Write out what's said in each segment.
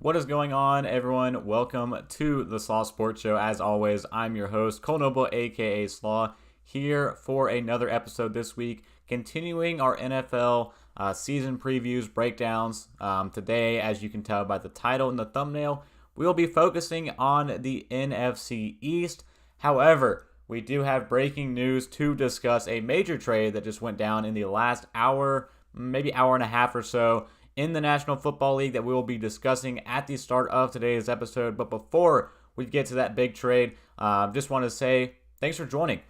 What is going on, everyone? Welcome to the Slaw Sports Show. As always, I'm your host, Cole Noble, aka Slaw, here for another episode this week, continuing our NFL season previews, breakdowns. Today, as you can tell by the title and the thumbnail, we will be focusing on the NFC East. However, we do have breaking news to discuss, a major trade that just went down in the last hour, maybe hour and a half or so, in the National Football League that we will be discussing at the start of today's episode. But before we get to that big trade, just want to say thanks for joining.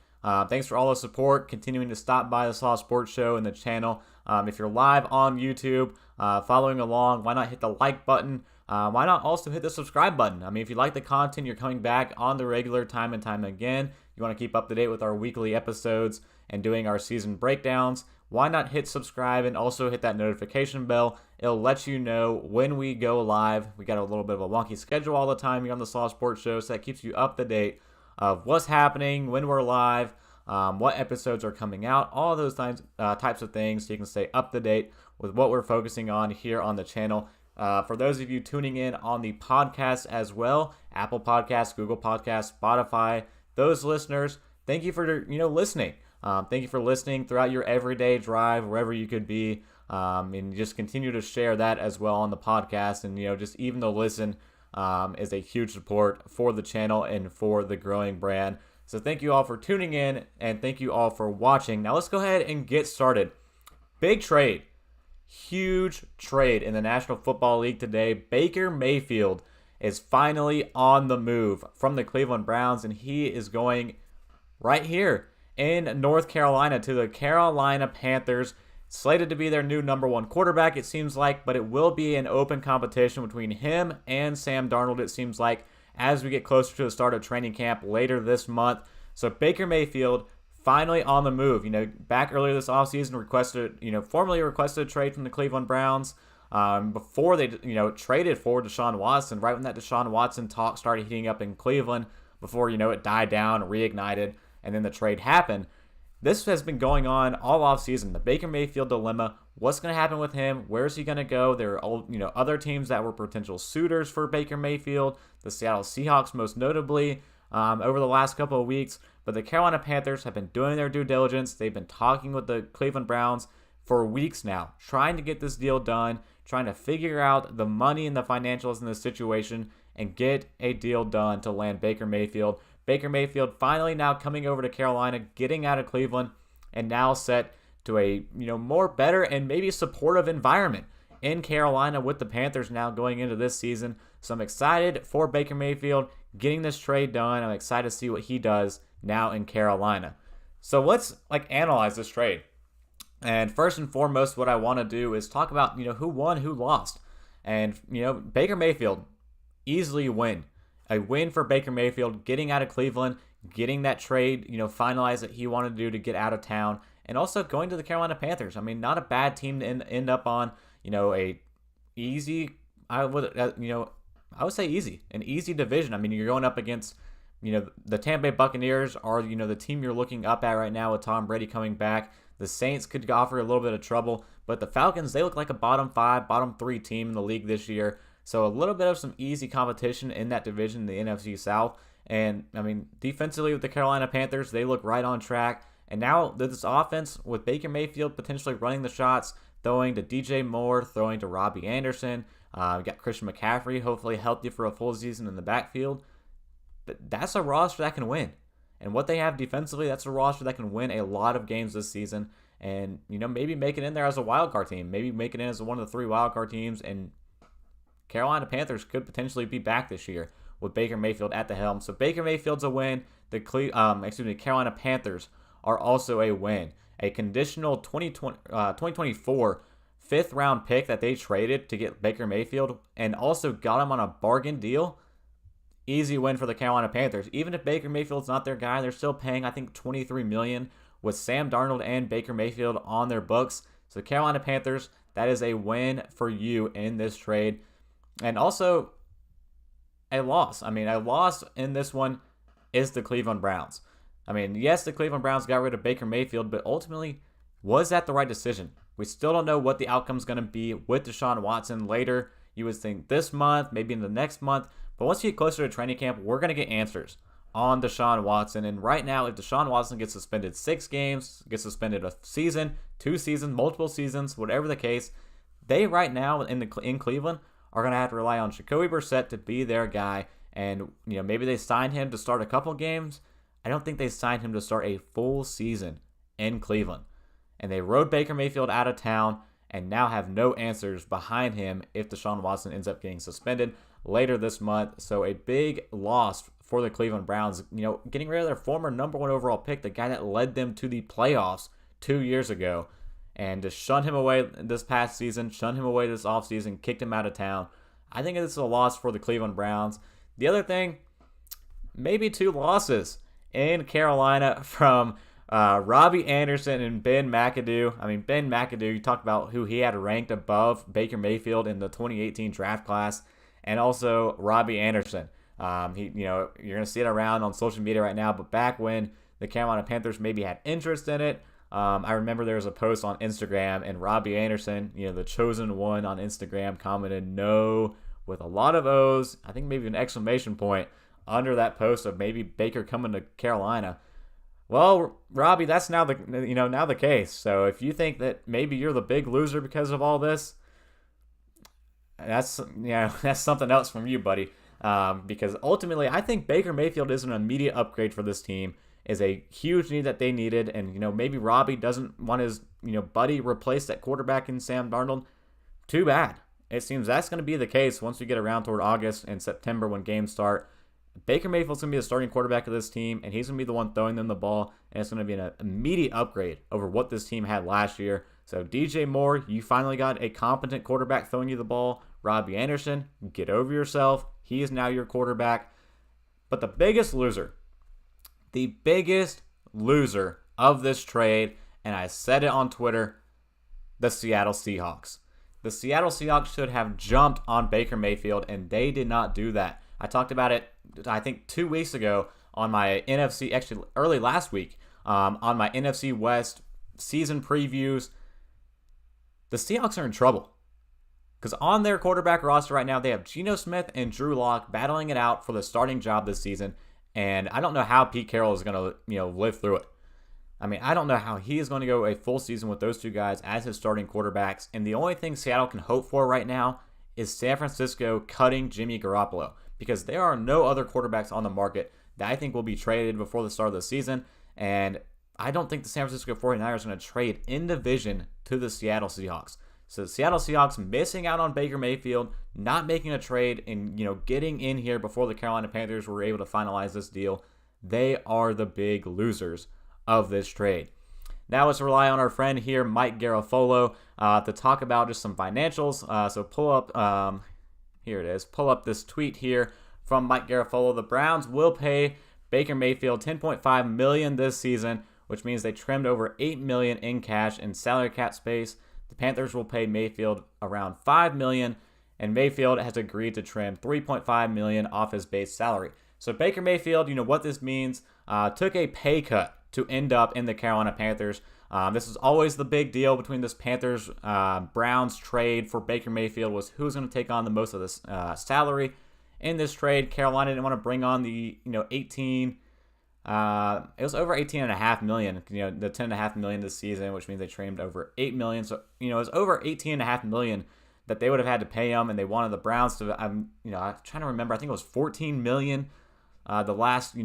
Thanks for all the support, continuing to stop by the Slaw Sports Show and the channel. If you're live on YouTube, following along, why not hit the like button? Why not also hit the subscribe button? I mean, if you like the content, you're coming back on the regular time and time again, you want to keep up to date with our weekly episodes and doing our season breakdowns, why not hit subscribe and also hit that notification bell? It'll let you know when we go live. We got a little bit of a wonky schedule all the time here on the Slaw Sports Show, so that keeps you up to date of what's happening, when we're live, what episodes are coming out, all those types of things, so you can stay up to date with what we're focusing on here on the channel. For those of you tuning in on the podcast as well, Apple Podcasts, Google Podcasts, Spotify, those listeners, thank you for listening. Thank you for listening throughout your everyday drive, wherever you could be, and just continue to share that as well on the podcast. And just even the listen is a huge support for the channel and for the growing brand. So thank you all for tuning in, and thank you all for watching. Now let's go ahead and get started. Big trade, huge trade in the National Football League today. Baker Mayfield is finally on the move from the Cleveland Browns, and he is going right here in North Carolina to the Carolina Panthers, slated to be their new number one quarterback, it seems like, but it will be an open competition between him and Sam Darnold, it seems like, as we get closer to the start of training camp later this month. So Baker Mayfield finally on the move. Back earlier this offseason, formally requested a trade from the Cleveland Browns before they, traded for Deshaun Watson, right when that Deshaun Watson talk started heating up in Cleveland, before, it died down, reignited, and then the trade happened. This has been going on all offseason. The Baker Mayfield dilemma. What's going to happen with him? Where's he going to go? There are other teams that were potential suitors for Baker Mayfield. The Seattle Seahawks, most notably, over the last couple of weeks. But the Carolina Panthers have been doing their due diligence. They've been talking with the Cleveland Browns for weeks now, trying to get this deal done, trying to figure out the money and the financials in this situation and get a deal done to land Baker Mayfield. Baker Mayfield finally now coming over to Carolina, getting out of Cleveland, and now set to a more better and maybe supportive environment in Carolina with the Panthers now going into this season. So I'm excited for Baker Mayfield getting this trade done. I'm excited to see what he does now in Carolina. So let's analyze this trade. And first and foremost, what I want to do is talk about who won, who lost. And Baker Mayfield easily win. A win for Baker Mayfield, getting out of Cleveland, getting that trade, finalized that he wanted to do to get out of town, and also going to the Carolina Panthers. I mean, not a bad team to end up on, a easy, I would say easy, an easy division. I mean, you're going up against, the Tampa Bay Buccaneers are, the team you're looking up at right now with Tom Brady coming back. The Saints could offer a little bit of trouble, but the Falcons, they look like a bottom 5, bottom 3 team in the league this year. So a little bit of some easy competition in that division, the NFC South. And, I mean, defensively with the Carolina Panthers, they look right on track. And now this offense with Baker Mayfield potentially running the shots, throwing to DJ Moore, throwing to Robbie Anderson. We got Christian McCaffrey, hopefully healthy for a full season in the backfield. But that's a roster that can win. And what they have defensively, that's a roster that can win a lot of games this season. And, maybe make it in there as a wild card team. Maybe make it in as one of the 3 wild card teams, and Carolina Panthers could potentially be back this year with Baker Mayfield at the helm. So Baker Mayfield's a win. The Carolina Panthers are also a win. A conditional 2024 fifth-round pick that they traded to get Baker Mayfield and also got him on a bargain deal. Easy win for the Carolina Panthers. Even if Baker Mayfield's not their guy, they're still paying, I think, $23 million with Sam Darnold and Baker Mayfield on their books. So Carolina Panthers, that is a win for you in this trade. And also, a loss. I mean, a loss in this one is the Cleveland Browns. I mean, yes, the Cleveland Browns got rid of Baker Mayfield, but ultimately, was that the right decision? We still don't know what the outcome is going to be with Deshaun Watson later, You would think this month, maybe in the next month. But once you get closer to training camp, we're going to get answers on Deshaun Watson. And right now, if Deshaun Watson gets suspended 6 games, gets suspended a season, 2 seasons, multiple seasons, whatever the case, they right now in Cleveland are going to have to rely on Jacoby Brissett to be their guy. And maybe they signed him to start a couple games. I don't think they signed him to start a full season in Cleveland. And they rode Baker Mayfield out of town and now have no answers behind him if Deshaun Watson ends up getting suspended later this month. So a big loss for the Cleveland Browns, getting rid of their former number 1 overall pick, the guy that led them to the playoffs 2 years ago, and to shun him away this past season, shun him away this offseason, kicked him out of town. I think this is a loss for the Cleveland Browns. The other thing, maybe 2 losses in Carolina from Robbie Anderson and Ben McAdoo. I mean, Ben McAdoo, you talked about who he had ranked above Baker Mayfield in the 2018 draft class, and also Robbie Anderson. You're going to see it around on social media right now, but back when the Carolina Panthers maybe had interest in it, I remember there was a post on Instagram, and Robbie Anderson, the chosen one on Instagram, commented no with a lot of O's, I think maybe an exclamation point under that post of maybe Baker coming to Carolina. Well, Robbie, that's now the case. So if you think that maybe you're the big loser because of all this, that's something else from you, buddy. Because ultimately, I think Baker Mayfield is an immediate upgrade for this team, is a huge need that they needed. And, maybe Robbie doesn't want his, buddy replaced at quarterback in Sam Darnold. Too bad. It seems that's going to be the case once we get around toward August and September when games start. Baker Mayfield's going to be the starting quarterback of this team, and he's going to be the one throwing them the ball, and it's going to be an immediate upgrade over what this team had last year. So DJ Moore, you finally got a competent quarterback throwing you the ball. Robbie Anderson, get over yourself. He is now your quarterback. But the biggest loser of this trade, and I said it on Twitter, the Seattle Seahawks. The Seattle Seahawks should have jumped on Baker Mayfield, and they did not do that. I talked about it, I think, 2 weeks ago on my NFC, actually early last week, on my NFC West season previews. The Seahawks are in trouble because on their quarterback roster right now, they have Geno Smith and Drew Lock battling it out for the starting job this season, and I don't know how Pete Carroll is going to live through it. I mean, I don't know how he is going to go a full season with those 2 guys as his starting quarterbacks, and the only thing Seattle can hope for right now is San Francisco cutting Jimmy Garoppolo, because there are no other quarterbacks on the market that I think will be traded before the start of the season, and I don't think the San Francisco 49ers are going to trade in division to the Seattle Seahawks. So the Seattle Seahawks missing out on Baker Mayfield, not making a trade, and getting in here before the Carolina Panthers were able to finalize this deal. They are the big losers of this trade. Now let's rely on our friend here, Mike Garafolo, to talk about just some financials. So pull up, here it is, pull up this tweet here from Mike Garafolo. The Browns will pay Baker Mayfield $10.5 million this season, which means they trimmed over $8 million in cash in salary cap space. The Panthers will pay Mayfield around $5 million, and Mayfield has agreed to trim $3.5 million off his base salary. So Baker Mayfield, what this means, took a pay cut to end up in the Carolina Panthers. This is always the big deal between this Panthers-Browns trade for Baker Mayfield, was who's going to take on the most of this salary. In this trade, Carolina didn't want to bring on the 18. It was over $18.5 million. The $10.5 million this season, which means they trimmed over $8 million. So it was over $18.5 million that they would have had to pay him, and they wanted the Browns to. I'm trying to remember. I think it was $14 million. The last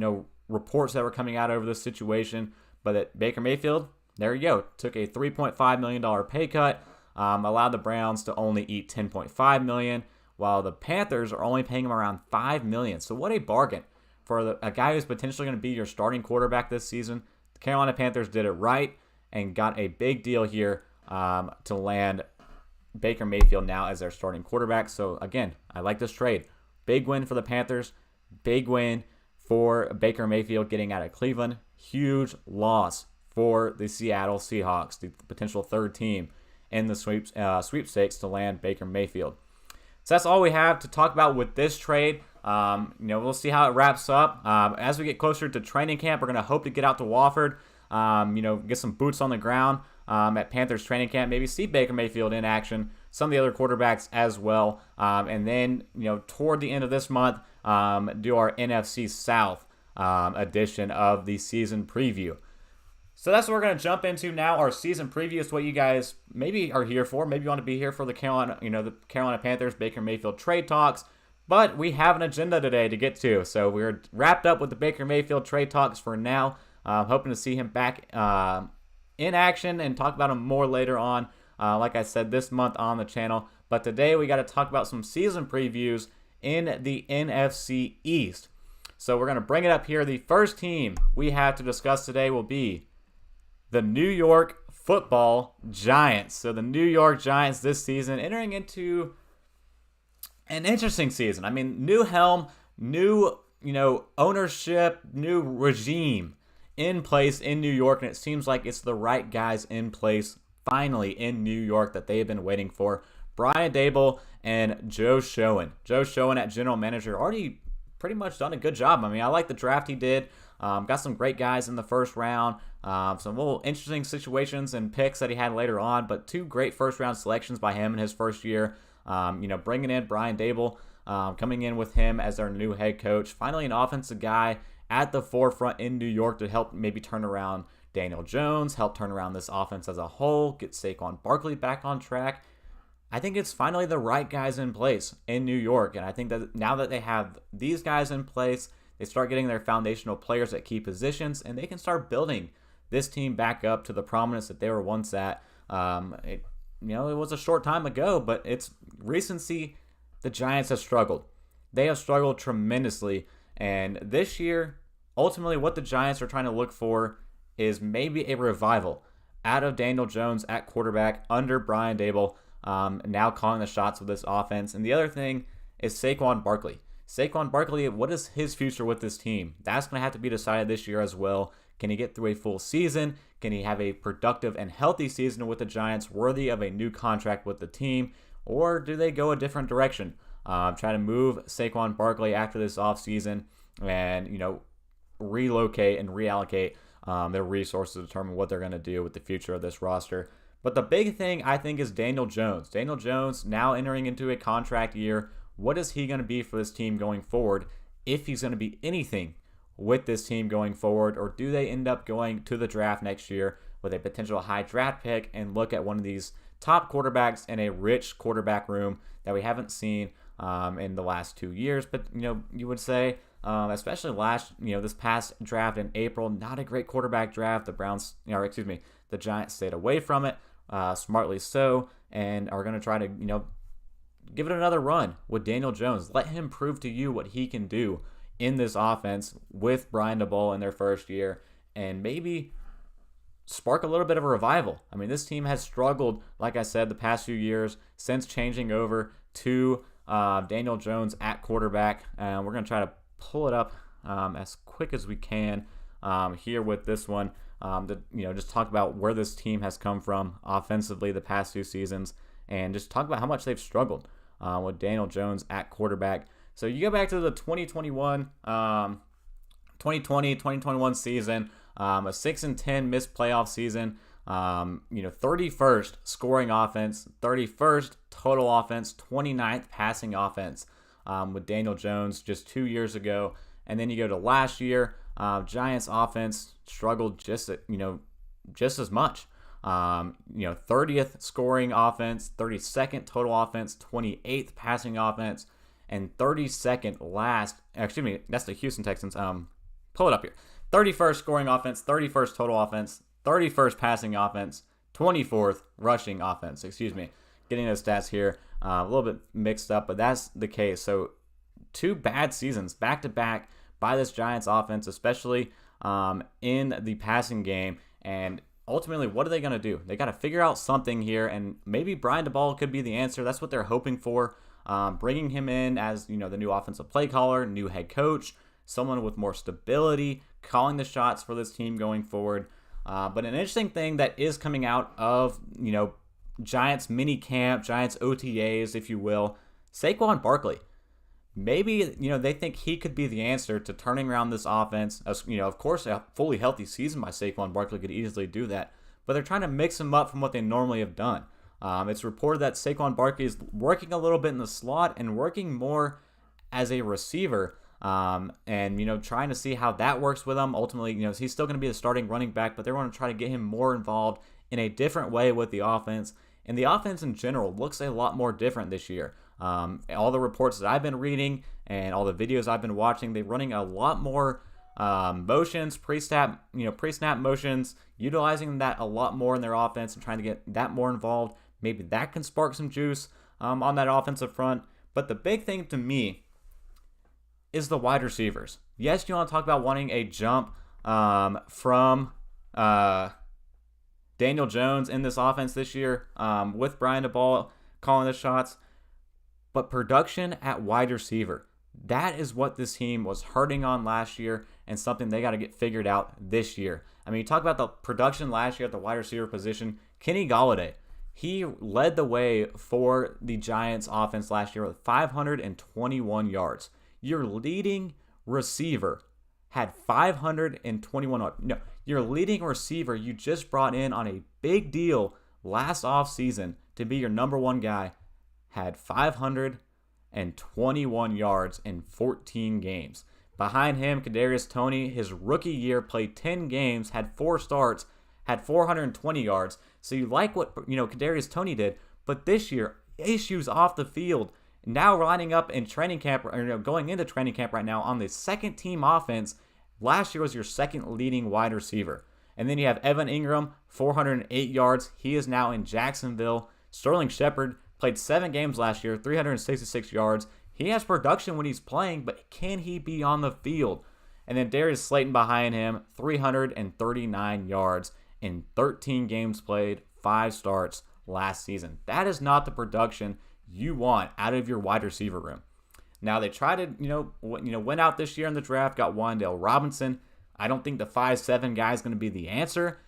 reports that were coming out over this situation, but at Baker Mayfield, there you go, took a $3.5 million pay cut, allowed the Browns to only eat $10.5 million, while the Panthers are only paying him around $5 million. So what a bargain for a guy who's potentially going to be your starting quarterback this season. The Carolina Panthers did it right and got a big deal here to land Baker Mayfield now as their starting quarterback. So again, I like this trade. Big win for the Panthers. Big win for Baker Mayfield getting out of Cleveland. Huge loss for the Seattle Seahawks, the potential third team in the sweepstakes to land Baker Mayfield. So that's all we have to talk about with this trade. We'll see how it wraps up. As we get closer to training camp, we're going to hope to get out to Wofford, get some boots on the ground at Panthers training camp, maybe see Baker Mayfield in action some of the other quarterbacks as well. And then, toward the end of this month, do our NFC South edition of the season preview. So that's what we're going to jump into now. Our season preview is what you guys maybe are here for. Maybe you want to be here for the Carolina Panthers, Baker Mayfield trade talks. But we have an agenda today to get to. So we're wrapped up with the Baker Mayfield trade talks for now. Hoping to see him back in action and talk about him more later on. Like I said, this month on the channel. But today we got to talk about some season previews in the NFC East. So we're going to bring it up here. The first team we have to discuss today will be the New York Football Giants. So the New York Giants this season entering into an interesting season. I mean, new helm, new, ownership, new regime in place in New York, and it seems like it's the right guys in place finally in New York that they have been waiting for. Brian Daboll and Joe Schoen. Joe Schoen at general manager already pretty much done a good job. I mean, I like the draft he did. Got some great guys in the first round. Some little interesting situations and picks that he had later on, but 2 great first-round selections by him in his first year. Bringing in Brian Daboll, coming in with him as their new head coach. Finally, an offensive guy at the forefront in New York to help maybe turn around Daniel Jones, help turn around this offense as a whole, get Saquon Barkley back on track. I think it's finally the right guys in place in New York, and I think that now that they have these guys in place, they start getting their foundational players at key positions, and they can start building this team back up to the prominence that they were once at. It was a short time ago, but it's recency. The Giants have struggled. They have struggled tremendously, and this year, ultimately what the Giants are trying to look for is maybe a revival out of Daniel Jones at quarterback under Brian Daboll, now calling the shots with this offense. And the other thing is Saquon Barkley. Saquon Barkley, what is his future with this team? That's going to have to be decided this year as well. Can he get through a full season? Can he have a productive and healthy season with the Giants worthy of a new contract with the team? Or do they go a different direction? Try to move Saquon Barkley after this offseason and, relocate and reallocate their resources to determine what they're going to do with the future of this roster. But the big thing, I think, is Daniel Jones. Daniel Jones now entering into a contract year. What is he going to be for this team going forward? If he's going to be anything with this team going forward, or do they end up going to the draft next year with a potential high draft pick and look at one of these top quarterbacks in a rich quarterback room that we haven't seen in the last 2 years? But, you would say, especially this past draft in April, not a great quarterback draft. The Giants stayed away from it, smartly so, and are going to try to, give it another run with Daniel Jones. Let him prove to you what he can do in this offense with Brian Daboll in their first year, and maybe spark a little bit of a revival. I mean, this team has struggled, like I said, the past few years since changing over to Daniel Jones at quarterback. We're going to try to pull it up as quick as we can here with this one to just talk about where this team has come from offensively the past 2 seasons, and just talk about how much they've struggled with Daniel Jones at quarterback. So you go back to the 2020-2021 season, a 6-10 missed playoff season, 31st scoring offense, 31st total offense, 29th passing offense with Daniel Jones just 2 years ago. And then you go to last year, Giants offense struggled just as much. 30th scoring offense, 32nd total offense, 28th passing offense, and 32nd last. Excuse me, that's the Houston Texans. Pull it up here. 31st scoring offense, 31st total offense, 31st passing offense, 24th rushing offense. Excuse me, getting those stats here a little bit mixed up, but that's the case. So 2 bad seasons back to back by this Giants offense, especially in the passing game. And ultimately, what are they going to do? They got to figure out something here, and maybe Brian Daboll could be the answer. That's what they're hoping for. Bringing him in as the new offensive play caller, new head coach, someone with more stability, calling the shots for this team going forward. But an interesting thing that is coming out of Giants mini camp, Giants OTAs, if you will, Saquon Barkley. Maybe they think he could be the answer to turning around this offense. Of course, a fully healthy season by Saquon Barkley could easily do that, but they're trying to mix him up from what they normally have done. It's reported that Saquon Barkley is working a little bit in the slot and working more as a receiver, and trying to see how that works with him. Ultimately, he's still going to be the starting running back, but they want to try to get him more involved in a different way with the offense. And the offense in general looks a lot more different this year. All the reports that I've been reading and all the videos I've been watching, they're running a lot more motions, pre-snap motions, utilizing that a lot more in their offense and trying to get that more involved. Maybe that can spark some juice on that offensive front. But the big thing to me is the wide receivers. Yes, you want to talk about wanting a jump from Daniel Jones in this offense this year with Brian DeBall calling the shots. But production at wide receiver, that is what this team was hurting on last year and something they got to get figured out this year. I mean, you talk about the production last year at the wide receiver position. Kenny Golladay, he led the way for the Giants offense last year with 521 yards. Your leading receiver had 521. No, your leading receiver you just brought in on a big deal last offseason to be your number one guy had 521 yards in 14 games. Behind him, Kadarius Toney, his rookie year, played 10 games, had 4 starts, had 420 yards. So you like what Kadarius Toney did, but this year, issues off the field. Now lining up in training camp, or going into training camp right now on the second team offense. Last year was your second leading wide receiver. And then you have Evan Ingram, 408 yards. He is now in Jacksonville. Sterling Shepard played 7 games last year, 366 yards. He has production when he's playing, but can he be on the field? And then Darius Slayton behind him, 339 yards in 13 games played, 5 starts last season. That is not the production you want out of your wide receiver room. Now they tried to, went out this year in the draft, got Wan'Dale Robinson. I don't think the 5'7" guy is going to be the answer.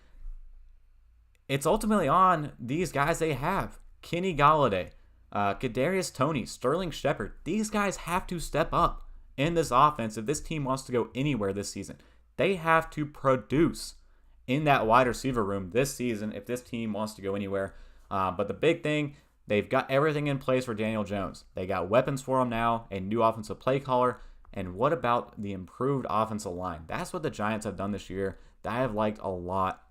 It's ultimately on these guys they have. Kenny Golladay, Kadarius Toney, Sterling Shepard. These guys have to step up in this offense if this team wants to go anywhere this season. They have to produce in that wide receiver room this season if this team wants to go anywhere. But the big thing, they've got everything in place for Daniel Jones. They got weapons for him now, a new offensive play caller. And what about the improved offensive line? That's what the Giants have done this year that I have liked a lot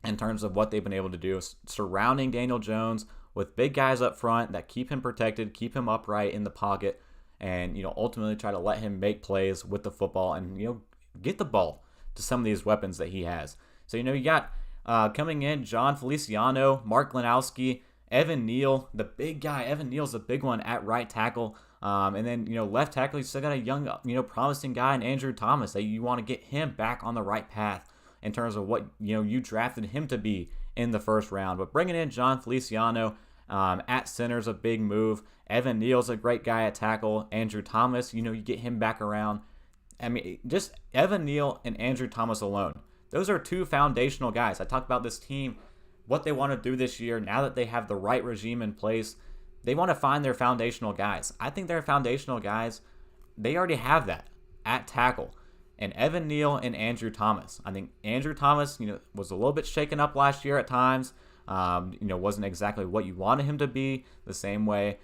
in terms of what they've been able to do, surrounding Daniel Jones with big guys up front that keep him protected, keep him upright in the pocket, and ultimately try to let him make plays with the football and get the ball to some of these weapons that he has. So you got coming in John Feliciano, Mark Glanowski, Evan Neal, the big guy. Evan Neal's the big one at right tackle. And then left tackle, you still got a young promising guy in Andrew Thomas that you want to get him back on the right path in terms of what you drafted him to be in the first round. But bringing in John Feliciano at center is a big move. Evan Neal's a great guy at tackle. Andrew Thomas, you get him back around. I mean, just Evan Neal and Andrew Thomas alone. Those are 2 foundational guys. I talked about this team, what they want to do this year now that they have the right regime in place. They want to find their foundational guys. I think their foundational guys, they already have that at tackle. And Evan Neal and Andrew Thomas. I think Andrew Thomas, was a little bit shaken up last year at times. Wasn't exactly what you wanted him to be the same way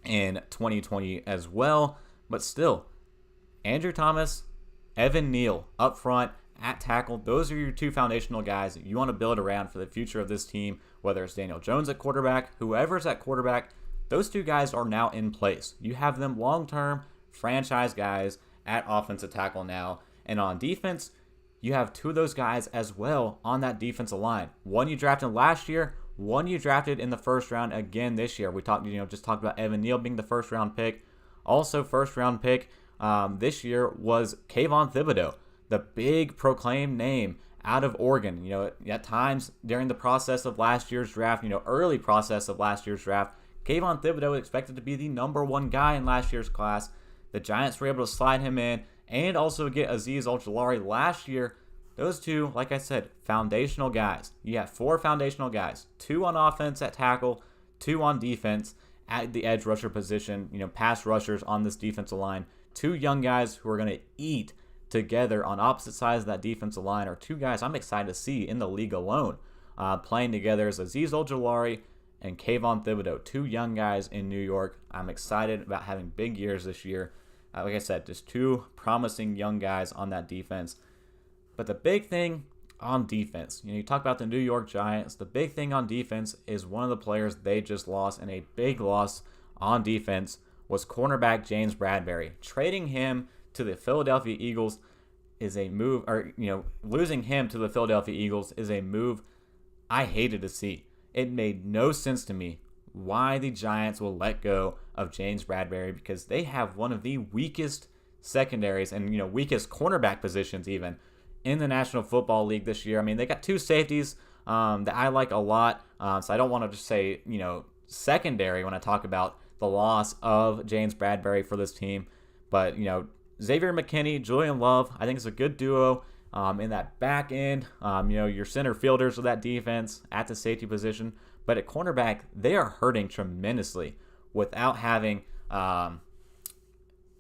in 2020 as well. But still, Andrew Thomas, Evan Neal up front at tackle. Those are your 2 foundational guys that you want to build around for the future of this team, whether it's Daniel Jones at quarterback, whoever's at quarterback. Those 2 guys are now in place. You have them long-term franchise guys at offensive tackle now. And on defense, you have 2 of those guys as well on that defensive line. One you drafted last year, one you drafted in the first round again this year. We talked, just talked about Evan Neal being the first round pick. Also first round pick this year was Kayvon Thibodeau, the big proclaimed name out of Oregon. At times during the process of last year's draft, early process of last year's draft, Kayvon Thibodeau was expected to be the number 1 guy in last year's class. The Giants were able to slide him in and also get Azeez Ojulari last year. Those 2, like I said, foundational guys. You have 4 foundational guys, 2 on offense at tackle, 2 on defense at the edge rusher position, pass rushers on this defensive line. 2 young guys who are going to eat together on opposite sides of that defensive line are 2 guys I'm excited to see in the league alone playing together as Azeez Ojulari, and Kayvon Thibodeau, two young guys in New York. I'm excited about having big years this year. Like I said, just two promising young guys on that defense. But the big thing on defense, you talk about the New York Giants. The big thing on defense is one of the players they just lost, and a big loss on defense was cornerback James Bradberry. Trading him to the Philadelphia Eagles is a move, or losing him to the Philadelphia Eagles is a move I hated to see. It made no sense to me why the Giants will let go of James Bradberry, because they have one of the weakest secondaries and weakest cornerback positions even in the National Football League this year. I mean, they got two safeties that I like a lot, so I don't want to just say secondary when I talk about the loss of James Bradberry for this team. But Xavier McKinney, Julian Love, I think it's a good duo in that back end. Your center fielders of that defense at the safety position. But at cornerback, they are hurting tremendously without having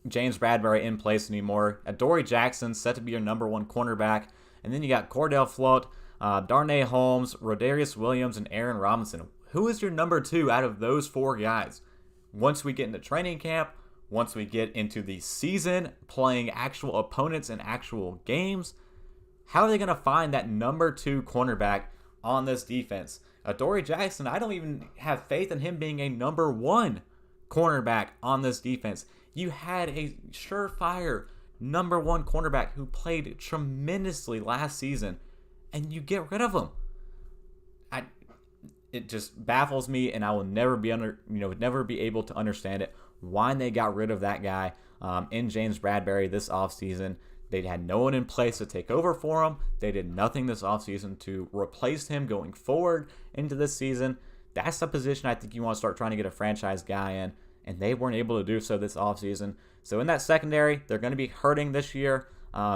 James Bradberry in place anymore. Adoree Jackson set to be your number one cornerback. And then you got Cordell Float, Darnay Holmes, Rodarius Williams, and Aaron Robinson. Who is your number two out of those four guys? Once we get into training camp, once we get into the season, playing actual opponents in actual games, how are they going to find that number two cornerback on this defense? Adoree Jackson, I don't even have faith in him being a number one cornerback on this defense. You had a surefire number one cornerback who played tremendously last season, and you get rid of him. It just baffles me, and I will never be able to understand it. Why they got rid of that guy in James Bradberry this offseason. They had no one in place to take over for him. They did nothing this offseason to replace him going forward into this season. That's the position I think you want to start trying to get a franchise guy in, and they weren't able to do so this offseason. So in that secondary, they're going to be hurting this year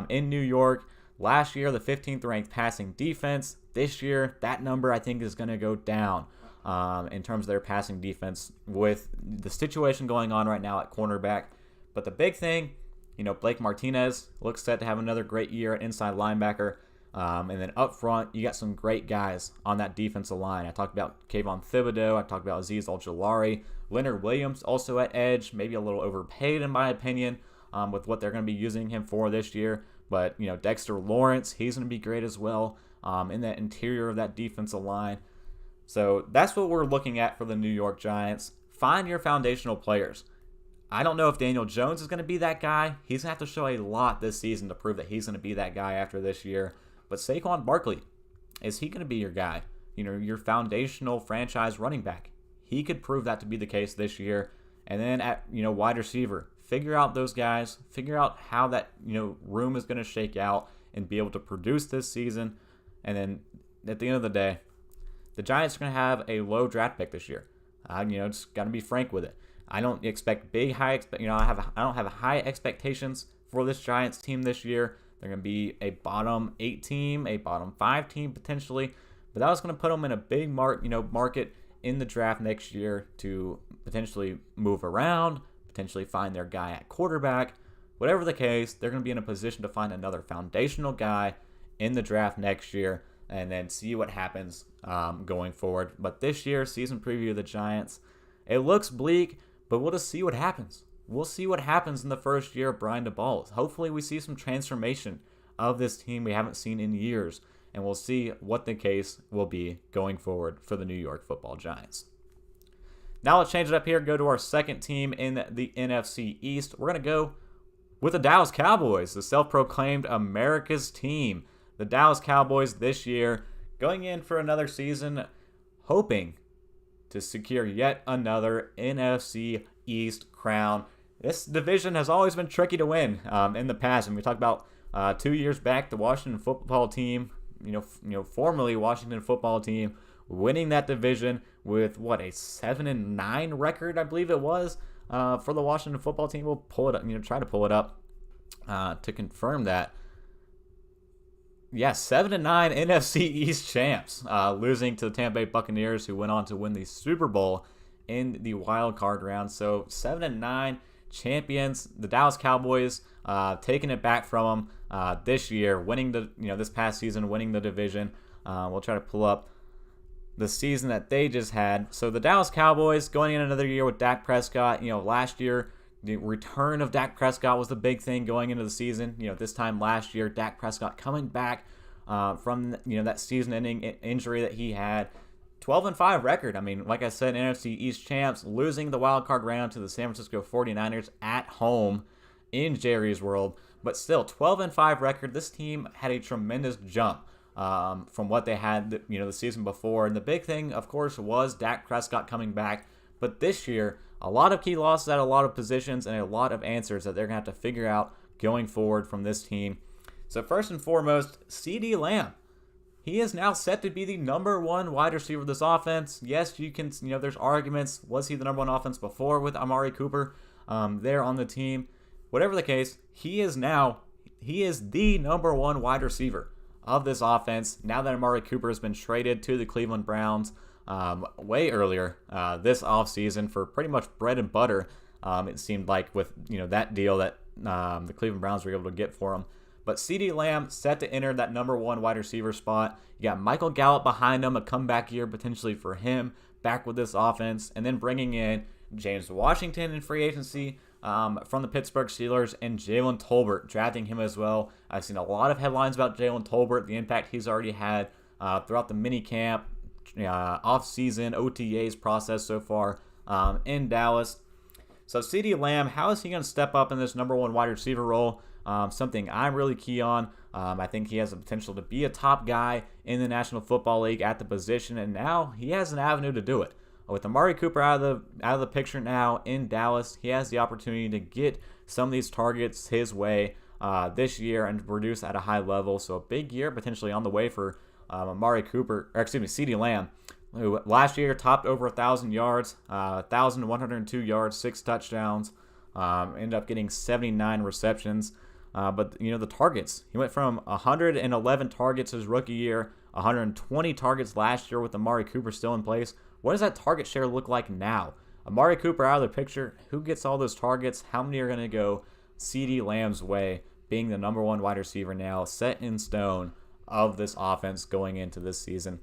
in New York. Last year, the 15th ranked passing defense. This year, that number I think is going to go down in terms of their passing defense with the situation going on right now at cornerback. But the big thing, Blake Martinez looks set to have another great year at inside linebacker. And then up front, you got some great guys on that defensive line. I talked about Kayvon Thibodeau. I talked about Azeez Ojulari. Leonard Williams also at edge, maybe a little overpaid in my opinion with what they're going to be using him for this year. But, Dexter Lawrence, he's going to be great as well in that interior of that defensive line. So that's what we're looking at for the New York Giants. Find your foundational players. I don't know if Daniel Jones is going to be that guy. He's going to have to show a lot this season to prove that he's going to be that guy after this year. But Saquon Barkley, is he going to be your guy? Your foundational franchise running back. He could prove that to be the case this year. And then at, wide receiver, figure out those guys. Figure out how that, room is going to shake out and be able to produce this season. And then at the end of the day, the Giants are going to have a low draft pick this year. Just got to be frank with it. I don't expect I don't have high expectations for this Giants team this year. They're going to be a bottom 8 team, a bottom 5 team potentially, but that was going to put them in a big market in the draft next year to potentially move around, potentially find their guy at quarterback. Whatever the case, they're going to be in a position to find another foundational guy in the draft next year and then see what happens going forward. But this year, season preview of the Giants, it looks bleak, but we'll just see what happens. We'll see what happens in the first year of Brian Daboll. Hopefully we see some transformation of this team we haven't seen in years, and we'll see what the case will be going forward for the New York Football Giants. Now let's change it up here, go to our second team in the NFC East. We're going to go with the Dallas Cowboys, the self-proclaimed America's team. The Dallas Cowboys this year going in for another season, hoping to secure yet another NFC East crown. This division has always been tricky to win in the past. And we talked about 2 years back, the Washington football team, formerly Washington football team, winning that division with a 7-9 record, I believe it was, for the Washington football team. We'll pull it up, try to pull it up to confirm that. Yeah, 7-9 NFC East champs, losing to the Tampa Bay Buccaneers, who went on to win the Super Bowl in the wild card round. So 7-9 champions, the Dallas Cowboys, taking it back from them this year, winning this past season, winning the division. We'll try to pull up the season that they just had. So the Dallas Cowboys going in another year with Dak Prescott. Last year, the return of Dak Prescott was the big thing going into the season. This time last year, Dak Prescott coming back from that season-ending injury that he had. 12-5 record. I mean, like I said, NFC East champs, losing the wild card round to the San Francisco 49ers at home in Jerry's World. But still, 12-5 record. This team had a tremendous jump from what they had, the season before. And the big thing, of course, was Dak Prescott coming back. But this year, a lot of key losses at a lot of positions and a lot of answers that they're going to have to figure out going forward from this team. So first and foremost, CeeDee Lamb. He is now set to be the number one wide receiver of this offense. Yes, you can, there's arguments. Was he the number one offense before with Amari Cooper there on the team? Whatever the case, he is the number one wide receiver of this offense now that Amari Cooper has been traded to the Cleveland Browns way earlier this offseason for pretty much bread and butter, it seemed like, with that deal that the Cleveland Browns were able to get for him. But CeeDee Lamb set to enter that number one wide receiver spot. You got Michael Gallup behind him, a comeback year potentially for him back with this offense, and then bringing in James Washington in free agency from the Pittsburgh Steelers, and Jalen Tolbert, drafting him as well. I've seen a lot of headlines about Jalen Tolbert, the impact he's already had throughout the mini camp, off-season OTAs process so far in Dallas. So CeeDee Lamb, how is he going to step up in this number one wide receiver role? Something I'm really key on. I think he has the potential to be a top guy in the National Football League at the position, and now he has an avenue to do it. With Amari Cooper out of the picture now in Dallas, he has the opportunity to get some of these targets his way this year and produce at a high level. So a big year potentially on the way for CeeDee Lamb, who last year topped over 1,000 yards, 1,102 yards, 6 touchdowns, ended up getting 79 receptions. But the targets, he went from 111 targets his rookie year, 120 targets last year with Amari Cooper still in place. What does that target share look like now? Amari Cooper out of the picture. Who gets all those targets? How many are going to go CeeDee Lamb's way, being the number one wide receiver now, set in stone of this offense going into this season?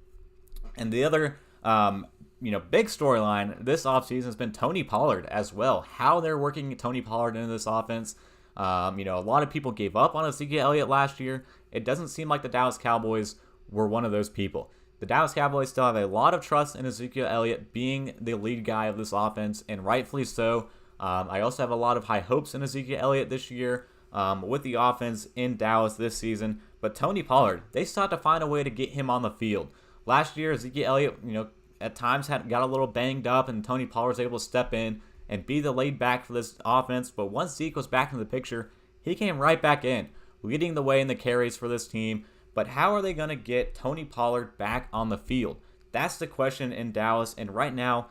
And the other big storyline this offseason has been Tony Pollard as well. How they're working Tony Pollard into this offense. A lot of people gave up on Ezekiel Elliott last year. It doesn't seem like the Dallas Cowboys were one of those people. The Dallas Cowboys still have a lot of trust in Ezekiel Elliott being the lead guy of this offense, and rightfully so. I also have a lot of high hopes in Ezekiel Elliott this year with the offense in Dallas this season. But Tony Pollard, they still have to find a way to get him on the field. Last year, Ezekiel Elliott, at times got a little banged up, and Tony Pollard was able to step in and be the laid back for this offense. But once Zeke was back in the picture, he came right back in, leading the way in the carries for this team. But how are they going to get Tony Pollard back on the field? That's the question in Dallas. And right now,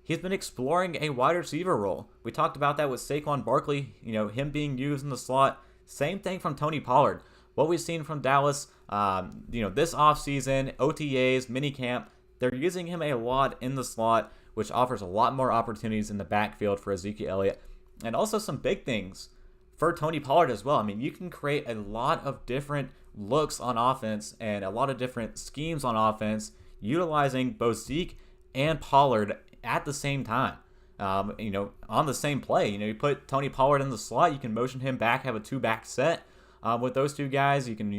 he's been exploring a wide receiver role. We talked about that with Saquon Barkley, him being used in the slot. Same thing from Tony Pollard. What we've seen from Dallas, this offseason, OTAs, minicamp, they're using him a lot in the slot, which offers a lot more opportunities in the backfield for Ezekiel Elliott. And also some big things for Tony Pollard as well. I mean, you can create a lot of different looks on offense and a lot of different schemes on offense utilizing both Zeke and Pollard at the same time. On the same play. You put Tony Pollard in the slot, you can motion him back, have a 2-back set with those two guys. You can,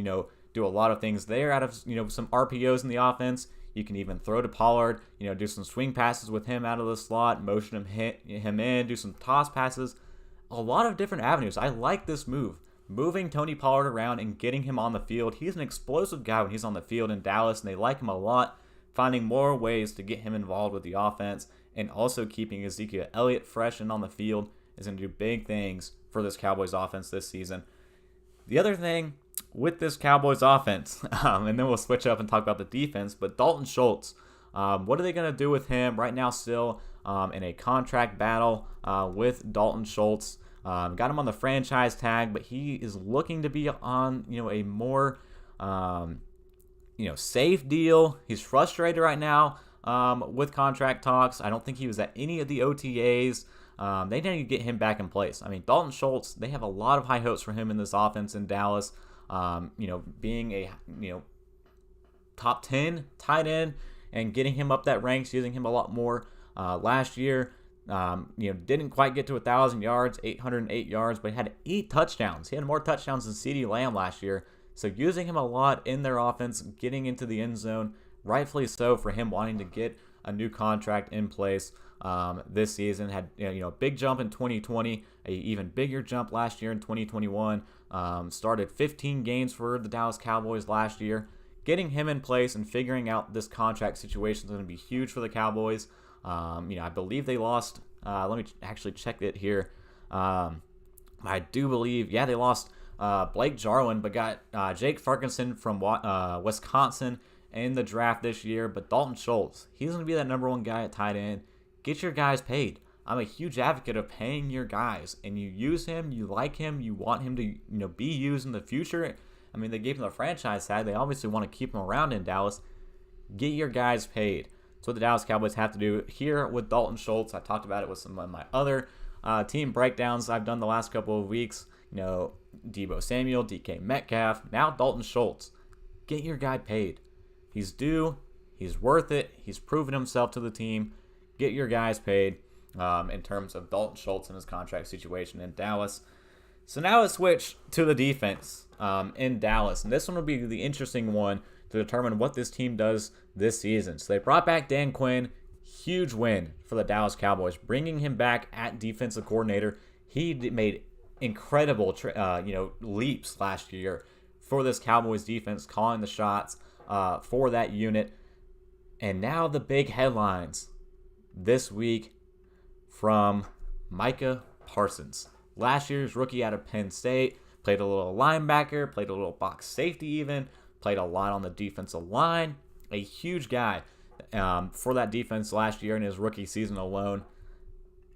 do a lot of things there out of, some RPOs in the offense. You can even throw to Pollard, do some swing passes with him out of the slot, motion him in, do some toss passes. A lot of different avenues. I like this move. Moving Tony Pollard around and getting him on the field. He's an explosive guy when he's on the field in Dallas, and they like him a lot. Finding more ways to get him involved with the offense and also keeping Ezekiel Elliott fresh and on the field is going to do big things for this Cowboys offense this season. The other thing with this Cowboys offense, and then we'll switch up and talk about the defense, but Dalton Schultz, what are they going to do with him right now still in a contract battle with Dalton Schultz? Got him on the franchise tag, but he is looking to be on, a more, safe deal. He's frustrated right now with contract talks. I don't think he was at any of the OTAs. They need to get him back in place. I mean, Dalton Schultz, they have a lot of high hopes for him in this offense in Dallas. Being a, top 10 tight end and getting him up that ranks, using him a lot more. Last year, didn't quite get to 1,000 yards, 808 yards, but he had 8 touchdowns. He had more touchdowns than CeeDee Lamb last year. So using him a lot in their offense, getting into the end zone, rightfully so for him wanting to get a new contract in place this season. Had a big jump in 2020, a even bigger jump last year in 2021. Started 15 games for the Dallas Cowboys last year. Getting him in place and figuring out this contract situation is going to be huge for the Cowboys. I believe they lost. Let me actually check it here. I do believe, they lost Blake Jarwin, but got Jake Ferguson from Wisconsin in the draft this year. But Dalton Schultz, he's going to be that number 1 guy at tight end. Get your guys paid. I'm a huge advocate of paying your guys, and you use him, you like him, you want him to be used in the future. I mean, they gave him the franchise tag. They obviously want to keep him around in Dallas. Get your guys paid. That's what the Dallas Cowboys have to do here with Dalton Schultz. I talked about it with some of my other team breakdowns I've done the last couple of weeks. Deebo Samuel, DK Metcalf, now Dalton Schultz. Get your guy paid. He's due. He's worth it. He's proven himself to the team. Get your guys paid in terms of Dalton Schultz and his contract situation in Dallas. So now let's switch to the defense in Dallas. And this one will be the interesting one to determine what this team does this season. So they brought back Dan Quinn. Huge win for the Dallas Cowboys, bringing him back at defensive coordinator. He made incredible leaps last year for this Cowboys defense, calling the shots for that unit. And now the big headlines this week from Micah Parsons. Last year's rookie out of Penn State, played a little linebacker, played a little box safety even, played a lot on the defensive line. A huge guy for that defense last year in his rookie season alone.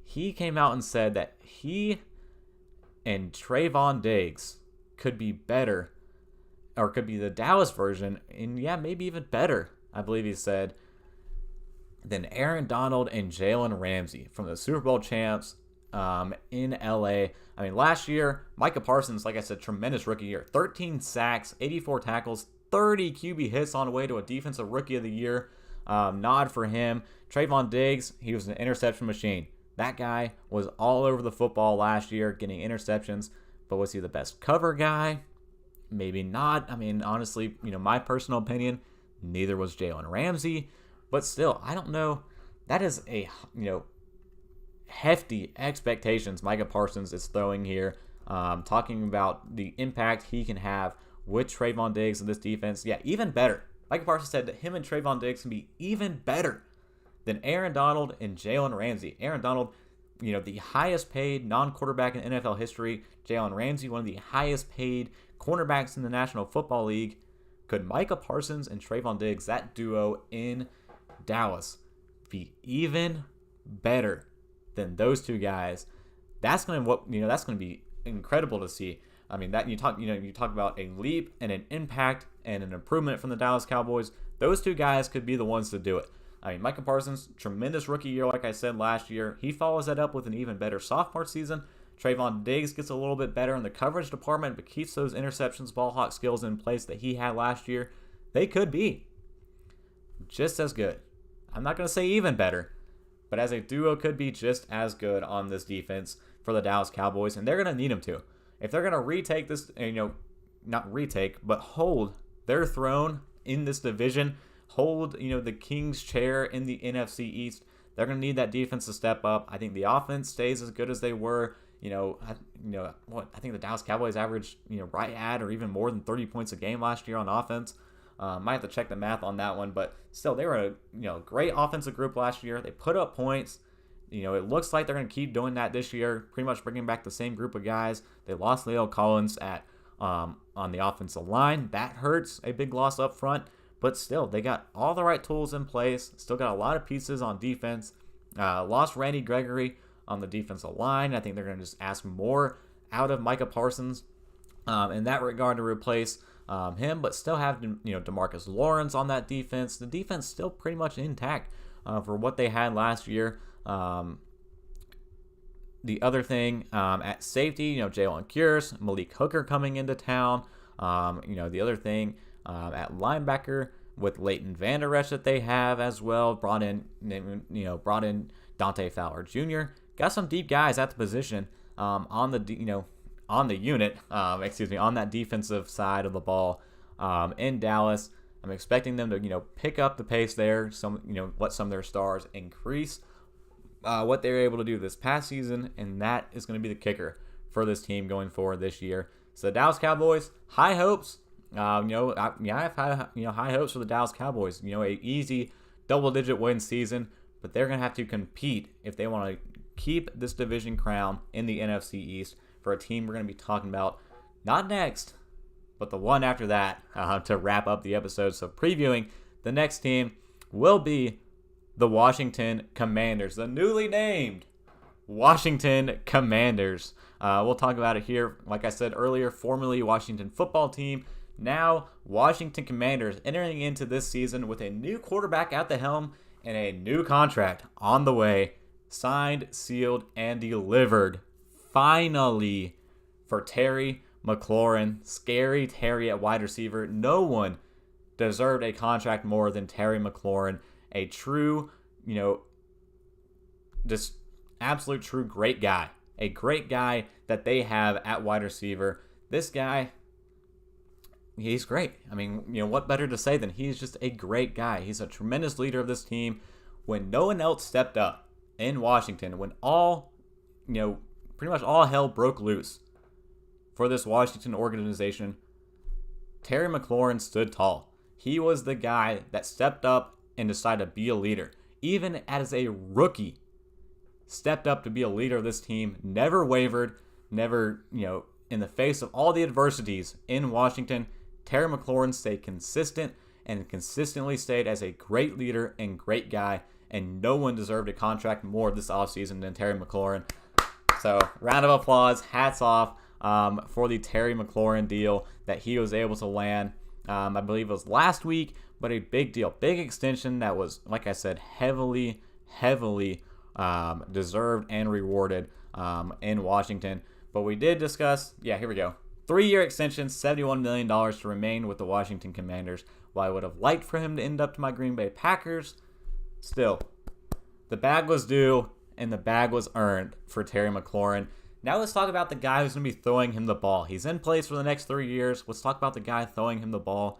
He came out and said that he and Trayvon Diggs could be better, or could be the Dallas version, and maybe even better, I believe he said, than Aaron Donald and Jalen Ramsey from the Super Bowl champs in LA. I mean, last year, Micah Parsons, like I said, tremendous rookie year. 13 sacks, 84 tackles, 30 QB hits on the way to a defensive rookie of the year nod for him. Trayvon Diggs, he was an interception machine. That guy was all over the football last year, getting interceptions. But was he the best cover guy? Maybe not. I mean, honestly, my personal opinion, neither was Jalen Ramsey. But still, I don't know. That is a, hefty expectations Micah Parsons is throwing here. Talking about the impact he can have with Trayvon Diggs in this defense. Yeah, even better. Micah Parsons said that him and Trayvon Diggs can be even better than Aaron Donald and Jalen Ramsey. Aaron Donald, the highest paid non-quarterback in NFL history. Jalen Ramsey, one of the highest paid cornerbacks in the National Football League. Could Micah Parsons and Trayvon Diggs, that duo in Dallas, be even better than those two guys? That's going to be incredible to see. I mean, that you talk about a leap and an impact and an improvement from the Dallas Cowboys. Those two guys could be the ones to do it. I mean, Micah Parsons, tremendous rookie year, like I said last year. He follows that up with an even better sophomore season. Trayvon Diggs gets a little bit better in the coverage department, but keeps those interceptions, ball hawk skills in place that he had last year. They could be just as good. I'm not going to say even better, but as a duo could be just as good on this defense for the Dallas Cowboys, and they're going to need them to. If they're going to retake this, not retake, but hold their throne in this division, hold, the King's chair in the NFC East, they're going to need that defense to step up. I think the offense stays as good as they were. I think the Dallas Cowboys averaged, right at or even more than 30 points a game last year on offense. Might have to check the math on that one, but still, they were a great offensive group last year. They put up points. It looks like they're going to keep doing that this year, pretty much bringing back the same group of guys. They lost Leo Collins on the offensive line. That hurts, a big loss up front, but still, they got all the right tools in place. Still got a lot of pieces on defense. Lost Randy Gregory on the defensive line. I think they're going to just ask more out of Micah Parsons in that regard to replace him, but still have DeMarcus Lawrence on that defense. The defense still pretty much intact for what they had last year. The other thing at safety, Jalen Kearse, Malik Hooker coming into town. The other thing at linebacker, with Leighton Vander Esch that they have as well. Brought in Dante Fowler Jr. Got some deep guys at the position on the unit. On that defensive side of the ball in Dallas. I'm expecting them to pick up the pace there. Let some of their stars increase what they were able to do this past season, and that is going to be the kicker for this team going forward this year. So the Dallas Cowboys, high hopes. I have high hopes for the Dallas Cowboys. A easy double-digit win season, but they're going to have to compete if they want to keep this division crown in the NFC East for a team we're going to be talking about not next, but the one after that to wrap up the episode. So previewing the next team will be the Washington Commanders, the newly named Washington Commanders. We'll talk about it here. Like I said earlier, formerly Washington football team, now Washington Commanders, entering into this season with a new quarterback at the helm and a new contract on the way, signed, sealed, and delivered finally for Terry McLaurin. Scary Terry at wide receiver. No one deserved a contract more than Terry McLaurin. A true, just absolute true great guy. A great guy that they have at wide receiver. This guy, he's great. I mean, what better to say than he's just a great guy. He's a tremendous leader of this team. When no one else stepped up in Washington, when pretty much all hell broke loose for this Washington organization, Terry McLaurin stood tall. He was the guy that stepped up and decided to be a leader. Even as a rookie, stepped up to be a leader of this team, never wavered, never, in the face of all the adversities in Washington, Terry McLaurin stayed consistent and consistently stayed as a great leader and great guy, and no one deserved a contract more this offseason than Terry McLaurin. So, round of applause, hats off for the Terry McLaurin deal that he was able to land. I believe it was last week, but a big deal, big extension that was, like I said, heavily deserved and rewarded in Washington. But we did discuss, here we go. 3-year extension, $71 million to remain with the Washington Commanders. While I would have liked for him to end up to my Green Bay Packers, still, the bag was due and the bag was earned for Terry McLaurin. Now let's talk about the guy who's going to be throwing him the ball. He's in place for the next 3 years. Let's talk about the guy throwing him the ball,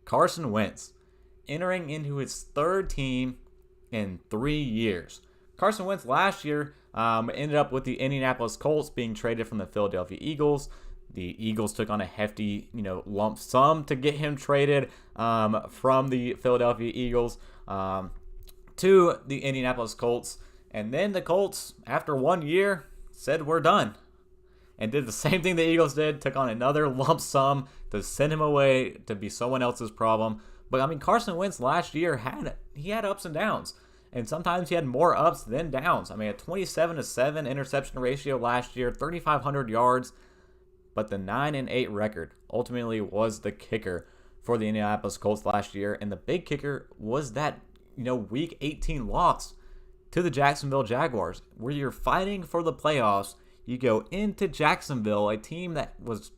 Carson Wentz, entering into his third team in 3 years. Carson Wentz last year ended up with the Indianapolis Colts, being traded from the Philadelphia Eagles. The Eagles took on a hefty, lump sum to get him traded from the Philadelphia Eagles to the Indianapolis Colts. And then the Colts, after 1 year, said we're done. And did the same thing the Eagles did, took on another lump sum to send him away to be someone else's problem. But, I mean, Carson Wentz last year had ups and downs. And sometimes he had more ups than downs. I mean, a 27-7 interception ratio last year, 3,500 yards. But the 9-8 record ultimately was the kicker for the Indianapolis Colts last year. And the big kicker was that, Week 18 loss to the Jacksonville Jaguars, where you're fighting for the playoffs. You go into Jacksonville, a team that was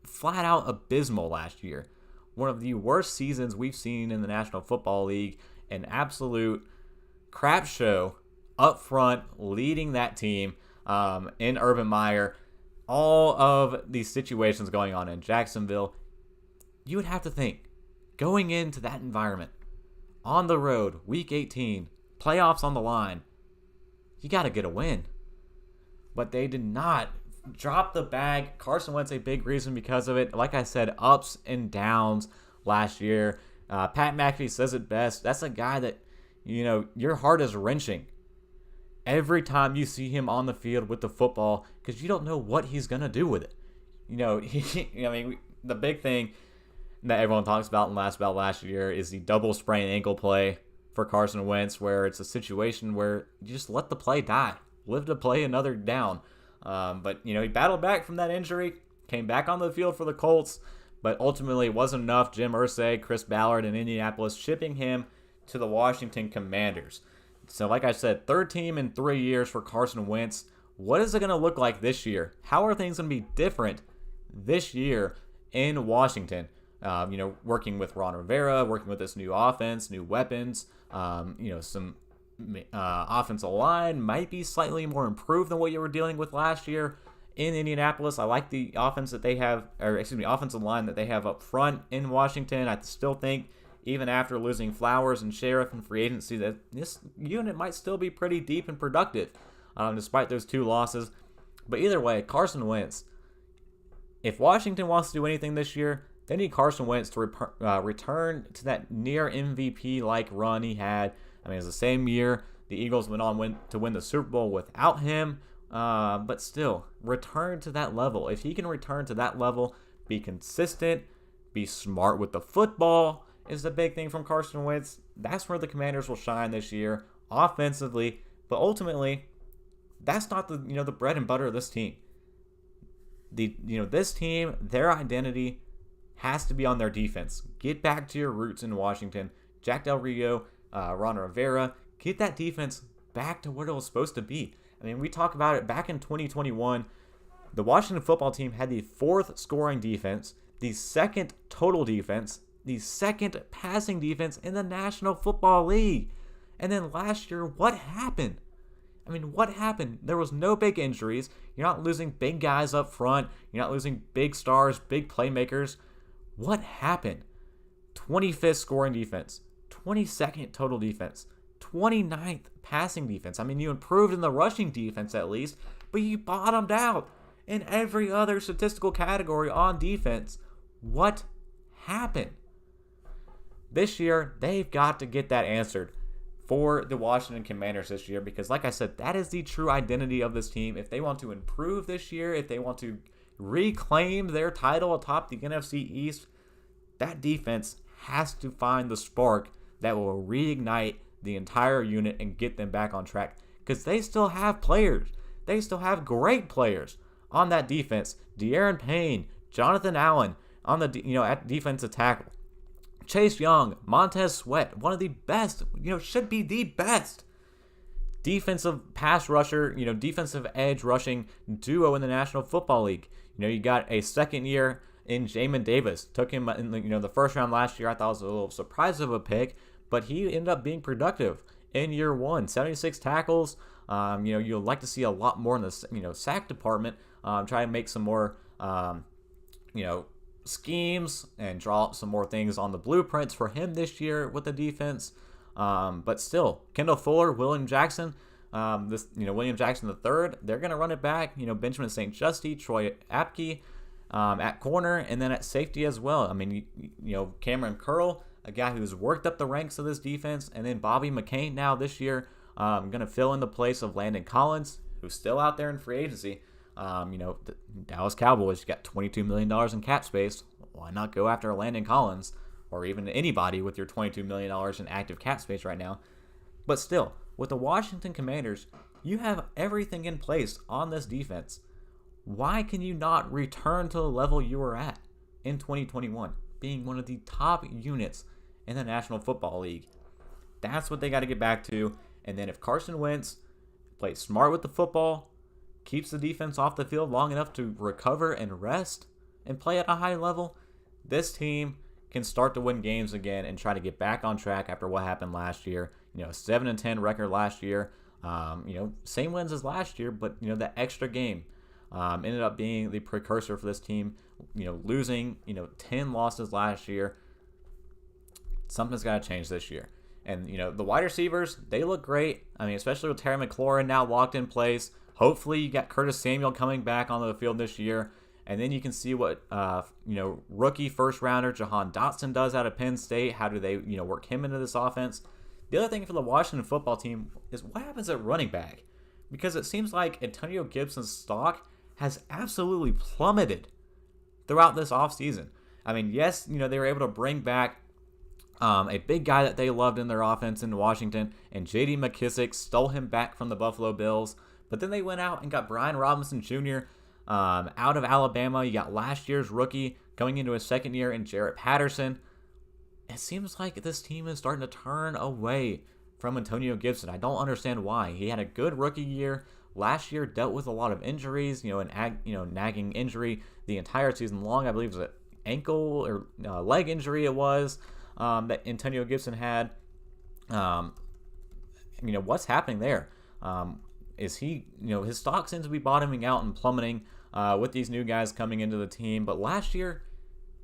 flat out abysmal last year. One of the worst seasons we've seen in the National Football League. An absolute crap show up front, leading that team in Urban Meyer. All of these situations going on in Jacksonville, you would have to think, going into that environment, on the road, Week 18, playoffs on the line, you got to get a win. But they did not drop the bag. Carson Wentz, a big reason because of it. Like I said, ups and downs last year. Pat McAfee says it best. That's a guy that, your heart is wrenching every time you see him on the field with the football, because you don't know what he's going to do with it. The big thing that everyone talks about and laughs about last year is the double sprained ankle play for Carson Wentz, where it's a situation where you just let the play die. Live to play another down. But he battled back from that injury, came back on the field for the Colts, but ultimately it wasn't enough. Jim Irsay, Chris Ballard in Indianapolis shipping him to the Washington Commanders. So like I said, third team in 3 years for Carson Wentz. What is it going to look like this year? How are things going to be different this year in Washington? working with Ron Rivera, working with this new offense, new weapons, some offensive line might be slightly more improved than what you were dealing with last year in Indianapolis. I like the offensive line that they have up front in Washington. I still think even after losing Flowers and Sheriff in free agency, that this unit might still be pretty deep and productive, despite those 2 losses. But either way, Carson Wentz, if Washington wants to do anything this year, they need Carson Wentz to return to that near MVP-like run he had. I mean, it was the same year the Eagles went to win the Super Bowl without him, but still, return to that level. If he can return to that level, be consistent, be smart with the football is the big thing from Carson Wentz. That's where the Commanders will shine this year, offensively. But ultimately, that's not the bread and butter of this team. This team, their identity has to be on their defense. Get back to your roots in Washington. Jack Del Rio, Ron Rivera, get that defense back to what it was supposed to be. I mean, we talk about it back in 2021. The Washington football team had the 4th scoring defense, the 2nd total defense, the 2nd passing defense in the National Football League. And then last year, what happened? I mean, what happened? There was no big injuries. You're not losing big guys up front. You're not losing big stars, big playmakers. What happened? 25th scoring defense, 22nd total defense, 29th passing defense. I mean, you improved in the rushing defense at least, but you bottomed out in every other statistical category on defense. What happened? This year, they've got to get that answered for the Washington Commanders this year, because like I said, that is the true identity of this team. If they want to improve this year, if they want to reclaim their title atop the NFC East, that defense has to find the spark that will reignite the entire unit and get them back on track, because they still have players. They still have great players on that defense. De'Aaron Payne, Jonathan Allen on the at defensive tackle. Chase Young, Montez Sweat, one of the best, should be the best defensive pass rusher, defensive edge rushing duo in the National Football League. You got a second year in Jamin Davis. Took him in the first round last year. I thought it was a little surprise of a pick, but he ended up being productive in year 1. 76 tackles. You'll like to see a lot more in the sack department. Try to make some more schemes and draw up some more things on the blueprints for him this year with the defense. But still, Kendall Fuller, William Jackson, William Jackson III, they're going to run it back. Benjamin St. Justy, Troy Apke at corner, and then at safety as well. I mean, Cameron Curl, a guy who's worked up the ranks of this defense, and then Bobby McCain now this year, going to fill in the place of Landon Collins, who's still out there in free agency. The Dallas Cowboys, you got $22 million in cap space. Why not go after Landon Collins or even anybody with your $22 million in active cap space right now? But still, with the Washington Commanders, you have everything in place on this defense. Why can you not return to the level you were at in 2021, being one of the top units in the National Football League? That's what they got to get back to. And then if Carson Wentz plays smart with the football, keeps the defense off the field long enough to recover and rest and play at a high level, this team can start to win games again and try to get back on track after what happened last year. 7-10 record last year. Same wins as last year, but that extra game ended up being the precursor for this team. Losing 10 losses last year. Something's got to change this year. And the wide receivers, they look great. I mean, especially with Terry McLaurin now locked in place. Hopefully, you got Curtis Samuel coming back onto the field this year. And then you can see what, rookie first rounder Jahan Dotson does out of Penn State. How do they, work him into this offense? The other thing for the Washington football team is what happens at running back. Because it seems like Antonio Gibson's stock has absolutely plummeted throughout this offseason. I mean, yes, they were able to bring back a big guy that they loved in their offense in Washington. And J.D. McKissick stole him back from the Buffalo Bills. But then they went out and got Brian Robinson Jr., out of Alabama. You got last year's rookie going into his second year in Jarrett Patterson. It seems like this team is starting to turn away from Antonio Gibson. I don't understand why. He had a good rookie year. Last year dealt with a lot of injuries, nagging injury the entire season long. I believe it was ankle or leg injury it was that Antonio Gibson had. What's happening there? Is he, his stock seems to be bottoming out and plummeting with these new guys coming into the team. But last year,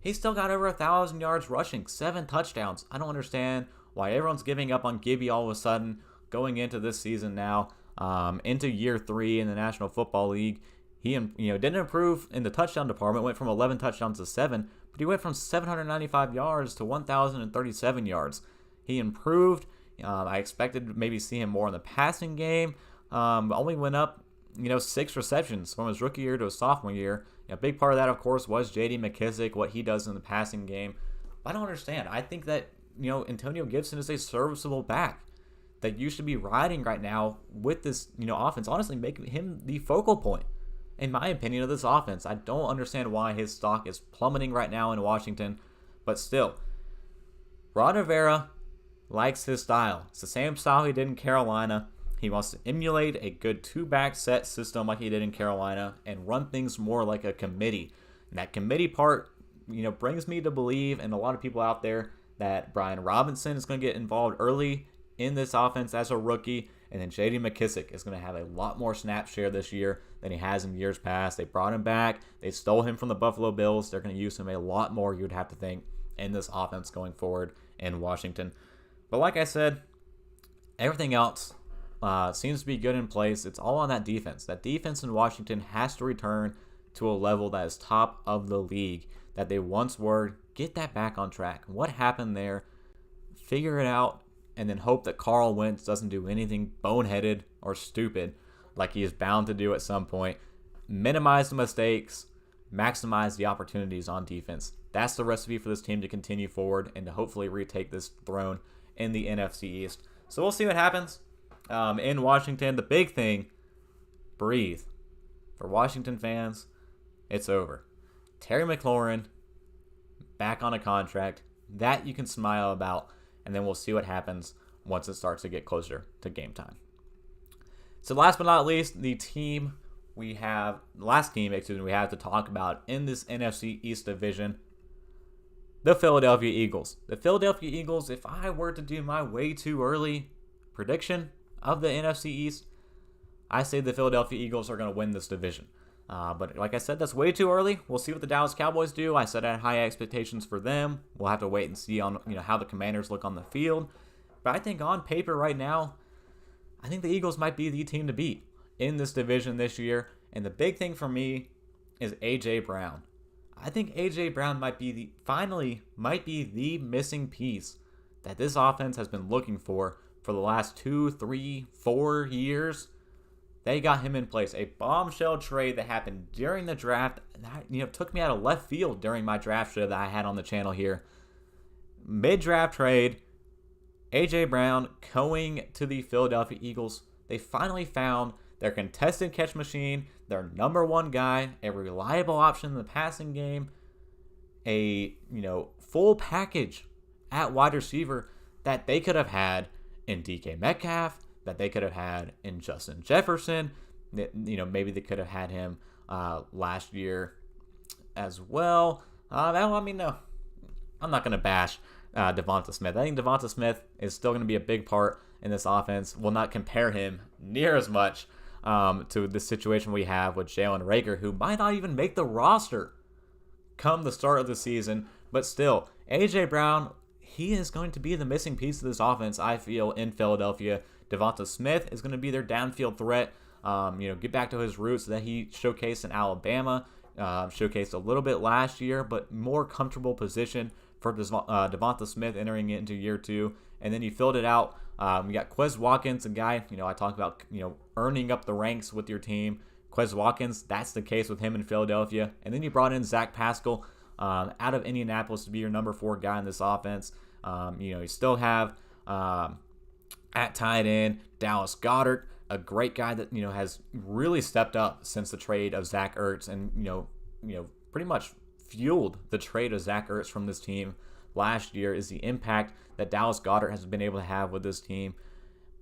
he still got over 1,000 yards rushing, 7 touchdowns. I don't understand why everyone's giving up on Gibby all of a sudden going into this season now, into year 3 in the National Football League. He didn't improve in the touchdown department, went from 11 touchdowns to 7, but he went from 795 yards to 1,037 yards. He improved. I expected to maybe see him more in the passing game. Only went up, 6 receptions from his rookie year to his sophomore year. A big part of that, of course, was J.D. McKissic, what he does in the passing game. I don't understand. I think that, Antonio Gibson is a serviceable back that you should be riding right now with this, offense. Honestly, make him the focal point, in my opinion, of this offense. I don't understand why his stock is plummeting right now in Washington, but still, Ron Rivera likes his style. It's the same style he did in Carolina. He wants to emulate a good 2-back set system like he did in Carolina and run things more like a committee. And that committee part, brings me to believe, and a lot of people out there, that Brian Robinson is going to get involved early in this offense as a rookie, and then J.D. McKissic is going to have a lot more snap share this year than he has in years past. They brought him back. They stole him from the Buffalo Bills. They're going to use him a lot more, you would have to think, in this offense going forward in Washington. But like I said, everything else seems to be good in place. It's all on that defense. That defense in Washington has to return to a level that is top of the league that they once were. Get that back on track. What happened there? Figure it out, and then hope that Carl Wentz doesn't do anything boneheaded or stupid like he is bound to do at some point. Minimize the mistakes, maximize the opportunities on defense. That's the recipe for this team to continue forward and to hopefully retake this throne in the NFC East. So we'll see what happens in Washington. The big thing, breathe. For Washington fans, it's over. Terry McLaurin back on a contract. That you can smile about, and then we'll see what happens once it starts to get closer to game time. So last but not least, the last team we have to talk about in this NFC East division, the Philadelphia Eagles. The Philadelphia Eagles, if I were to do my way too early prediction of the NFC East, I say the Philadelphia Eagles are going to win this division. But like I said, that's way too early. We'll see what the Dallas Cowboys do. I said I had high expectations for them. We'll have to wait and see on how the Commanders look on the field. But I think on paper right now, I think the Eagles might be the team to beat in this division this year. And the big thing for me is A.J. Brown. I think A.J. Brown might be the missing piece that this offense has been looking for the last 2, 3, 4 years. They got him in place. A bombshell trade that happened during the draft. That, took me out of left field during my draft show that I had on the channel here. Mid-draft trade, A.J. Brown going to the Philadelphia Eagles. They finally found their contested catch machine, their number one guy, a reliable option in the passing game, a full package at wide receiver that they could have had in DK Metcalf, that they could have had in Justin Jefferson. Maybe they could have had him last year as well. No, I'm not going to bash Devonta Smith. I think Devonta Smith is still going to be a big part in this offense. We'll not compare him near as much to the situation we have with Jalen Reagor, who might not even make the roster come the start of the season. But still, A.J. Brown, he is going to be the missing piece of this offense, I feel, in Philadelphia. Devonta Smith is going to be their downfield threat. Get back to his roots that he showcased in Alabama, showcased a little bit last year, but more comfortable position for Devonta Smith entering into year 2. And then you filled it out. You got Quez Watkins, a guy, I talk about, earning up the ranks with your team. Quez Watkins, that's the case with him in Philadelphia. And then you brought in Zach Pascal out of Indianapolis to be your number 4 guy in this offense. You still have at tight end Dallas Goedert, a great guy that has really stepped up since the trade of Zach Ertz, and pretty much fueled the trade of Zach Ertz from this team last year is the impact that Dallas Goedert has been able to have with this team.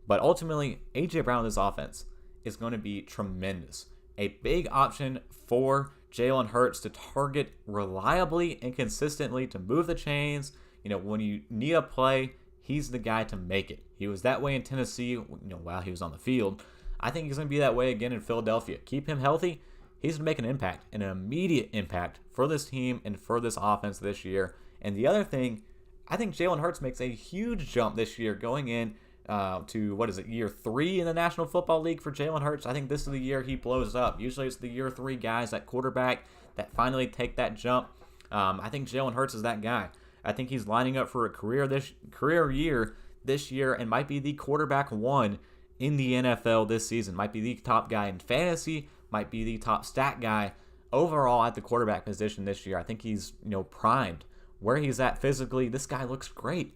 But ultimately, A.J. Brown in this offense is going to be tremendous. A big option for Jalen Hurts to target reliably and consistently, to move the chains. When you need a play, he's the guy to make it. He was that way in Tennessee, while he was on the field. I think he's going to be that way again in Philadelphia. Keep him healthy. He's going to make an impact, an immediate impact for this team and for this offense this year. And the other thing, I think Jalen Hurts makes a huge jump this year going in to, year 3 in the National Football League for Jalen Hurts. I think this is the year he blows up. Usually it's the year 3 guys at quarterback that finally take that jump. I think Jalen Hurts is that guy. I think he's lining up for a career year this year and might be the quarterback 1 in the NFL this season. Might be the top guy in fantasy, might be the top stat guy overall at the quarterback position this year. I think he's, primed. Where he's at physically, this guy looks great.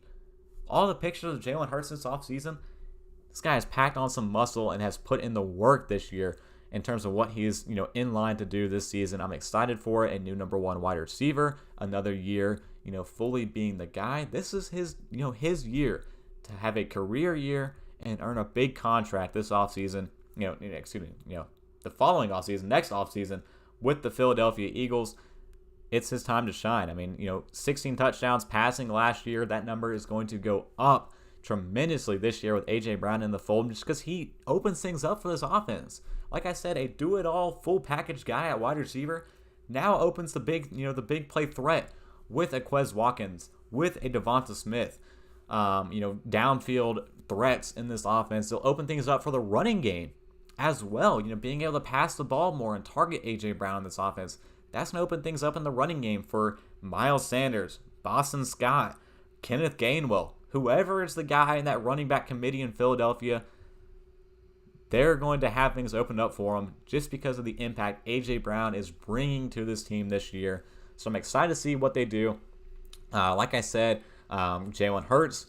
All the pictures of Jalen Hurts this offseason, this guy has packed on some muscle and has put in the work this year in terms of what he's, in line to do this season. I'm excited for it. A new number 1 wide receiver, another year, fully being the guy. This is his, his year to have a career year and earn a big contract this offseason, the following offseason, next offseason with the Philadelphia Eagles. It's his time to shine. I mean, 16 touchdowns passing last year. That number is going to go up tremendously this year with A.J. Brown in the fold, just because he opens things up for this offense. Like I said, a do-it-all, full package guy at wide receiver now opens the big, the big play threat with a Quez Watkins, with a Devonta Smith, downfield threats in this offense. They'll open things up for the running game as well. Being able to pass the ball more and target A.J. Brown in this offense. That's going to open things up in the running game for Miles Sanders, Boston Scott, Kenneth Gainwell, whoever is the guy in that running back committee in Philadelphia. They're going to have things opened up for them just because of the impact A.J. Brown is bringing to this team this year. So I'm excited to see what they do. Like I said, Jalen Hurts,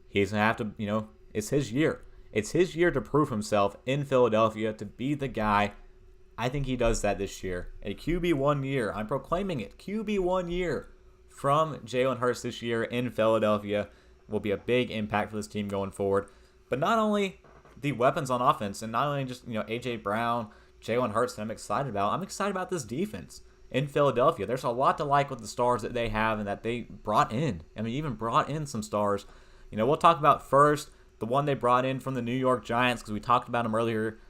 he's going to have to, it's his year. It's his year to prove himself in Philadelphia, to be the guy. I think he does that this year. A QB1 year. I'm proclaiming it. QB1 year from Jalen Hurts this year in Philadelphia will be a big impact for this team going forward. But not only the weapons on offense, and not only just, A.J. Brown, Jalen Hurts that I'm excited about. I'm excited about this defense in Philadelphia. There's a lot to like with the stars that they have and that they brought in. I mean, even brought in some stars. We'll talk about first the one they brought in from the New York Giants, because we talked about him earlier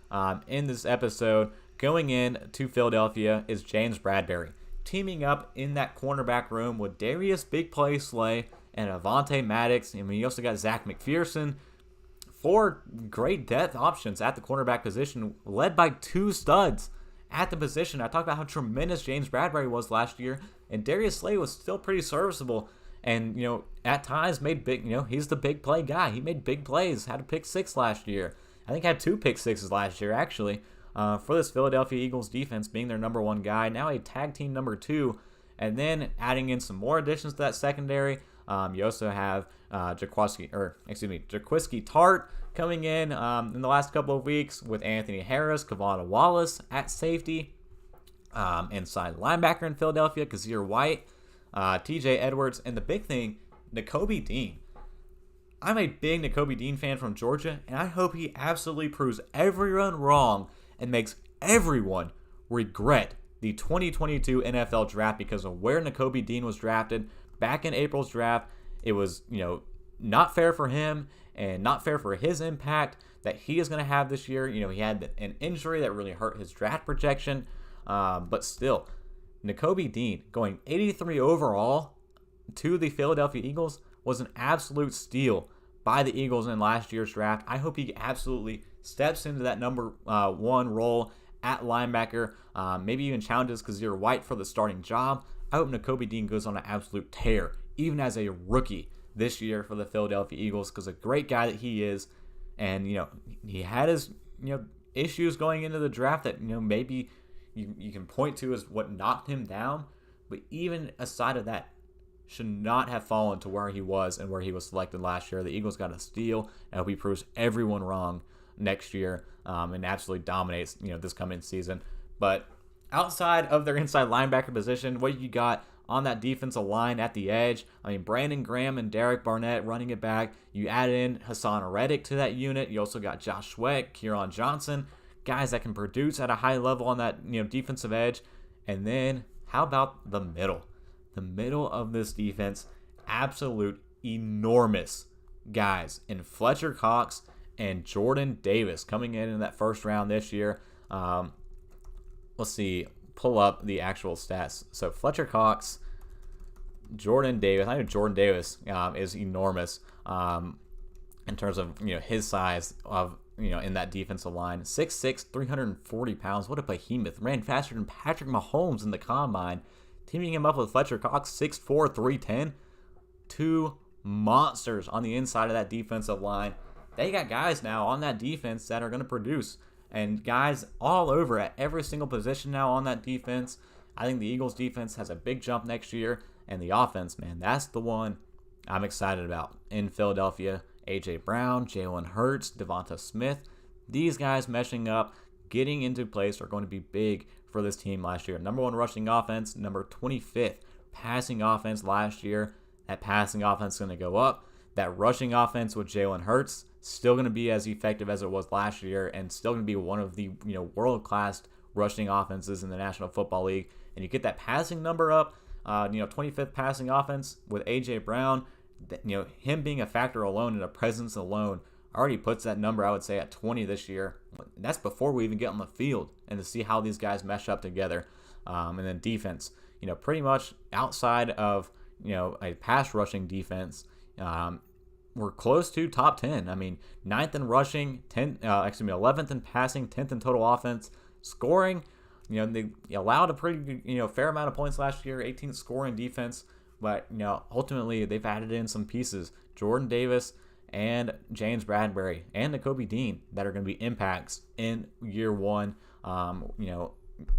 in this episode. Going in to Philadelphia is James Bradberry, teaming up in that cornerback room with Darius Big Play Slay and Avonte Maddox. I mean, you also got Zach McPherson. 4 great depth options at the cornerback position, led by 2 studs at the position. I talked about how tremendous James Bradberry was last year, and Darius Slay was still pretty serviceable. And, at times made big, he's the big play guy. He made big plays, had a pick 6 last year. I think had 2 pick 6s last year, actually. For this Philadelphia Eagles defense, being their number 1 guy, now a tag team number 2, and then adding in some more additions to that secondary. You also have Jaquiski Tart coming in the last couple of weeks with Anthony Harris, Kavon Wallace at safety, inside linebacker in Philadelphia, Kazir White, TJ Edwards, and the big thing, Nakobe Dean. I'm a big Nakobe Dean fan from Georgia, and I hope he absolutely proves everyone wrong and makes everyone regret the 2022 NFL draft because of where Nakobe Dean was drafted back in April's draft. It was, not fair for him and not fair for his impact that he is going to have this year. He had an injury that really hurt his draft projection, but still, Nakobe Dean going 83 overall to the Philadelphia Eagles was an absolute steal by the Eagles in last year's draft. I hope he absolutely steps into that number 1 role at linebacker, maybe even challenges Kazir White for the starting job. I hope Nakobe Dean goes on an absolute tear, even as a rookie this year for the Philadelphia Eagles, because a great guy that he is. And, he had his, issues going into the draft that, maybe you can point to as what knocked him down. But even aside of that, should not have fallen to where he was and where he was selected last year. The Eagles got a steal, and I hope he proves everyone wrong next year and absolutely dominates, this coming season. But outside of their inside linebacker position, what you got on that defensive line at the edge? I mean, Brandon Graham and Derek Barnett running it back. You add in Hassan Reddick to that unit. You also got Josh Sweat, Kieran Johnson, guys that can produce at a high level on that, defensive edge. And then how about the middle? The middle of this defense, absolute enormous guys in Fletcher Cox and Jordan Davis coming in that first round this year. Let's see, pull up the actual stats. So Fletcher Cox, Jordan Davis. I know Jordan Davis is enormous in terms of his size of in that defensive line. 6'6", 340 pounds. What a behemoth! Ran faster than Patrick Mahomes in the combine. Teaming him up with Fletcher Cox, 6'4", 310. Two monsters on the inside of that defensive line. They got guys now on that defense that are going to produce, and guys all over at every single position now on that defense. I think the Eagles defense has a big jump next year, and the offense, man, that's the one I'm excited about in Philadelphia. A.J. Brown, Jalen Hurts, Devonta Smith, these guys meshing up, getting into place are going to be big for this team last year. Number 1 rushing offense, number 25th passing offense last year. That passing offense is going to go up. That rushing offense with Jalen Hurts still going to be as effective as it was last year, and still going to be one of the world-class rushing offenses in the National Football League. And you get that passing number up, 25th passing offense with A.J. Brown. Him being a factor alone and a presence alone already puts that number, I would say, at 20 this year. That's before we even get on the field, and to see how these guys mesh up together. And then defense, pretty much outside of a pass rushing defense, we're close to top 10. I mean, 9th in rushing, 11th in passing, 10th in total offense. Scoring, they allowed a pretty fair amount of points last year, 18th scoring defense. But, ultimately, they've added in some pieces. Jordan Davis and James Bradberry and Nakobe Dean that are going to be impacts in year one.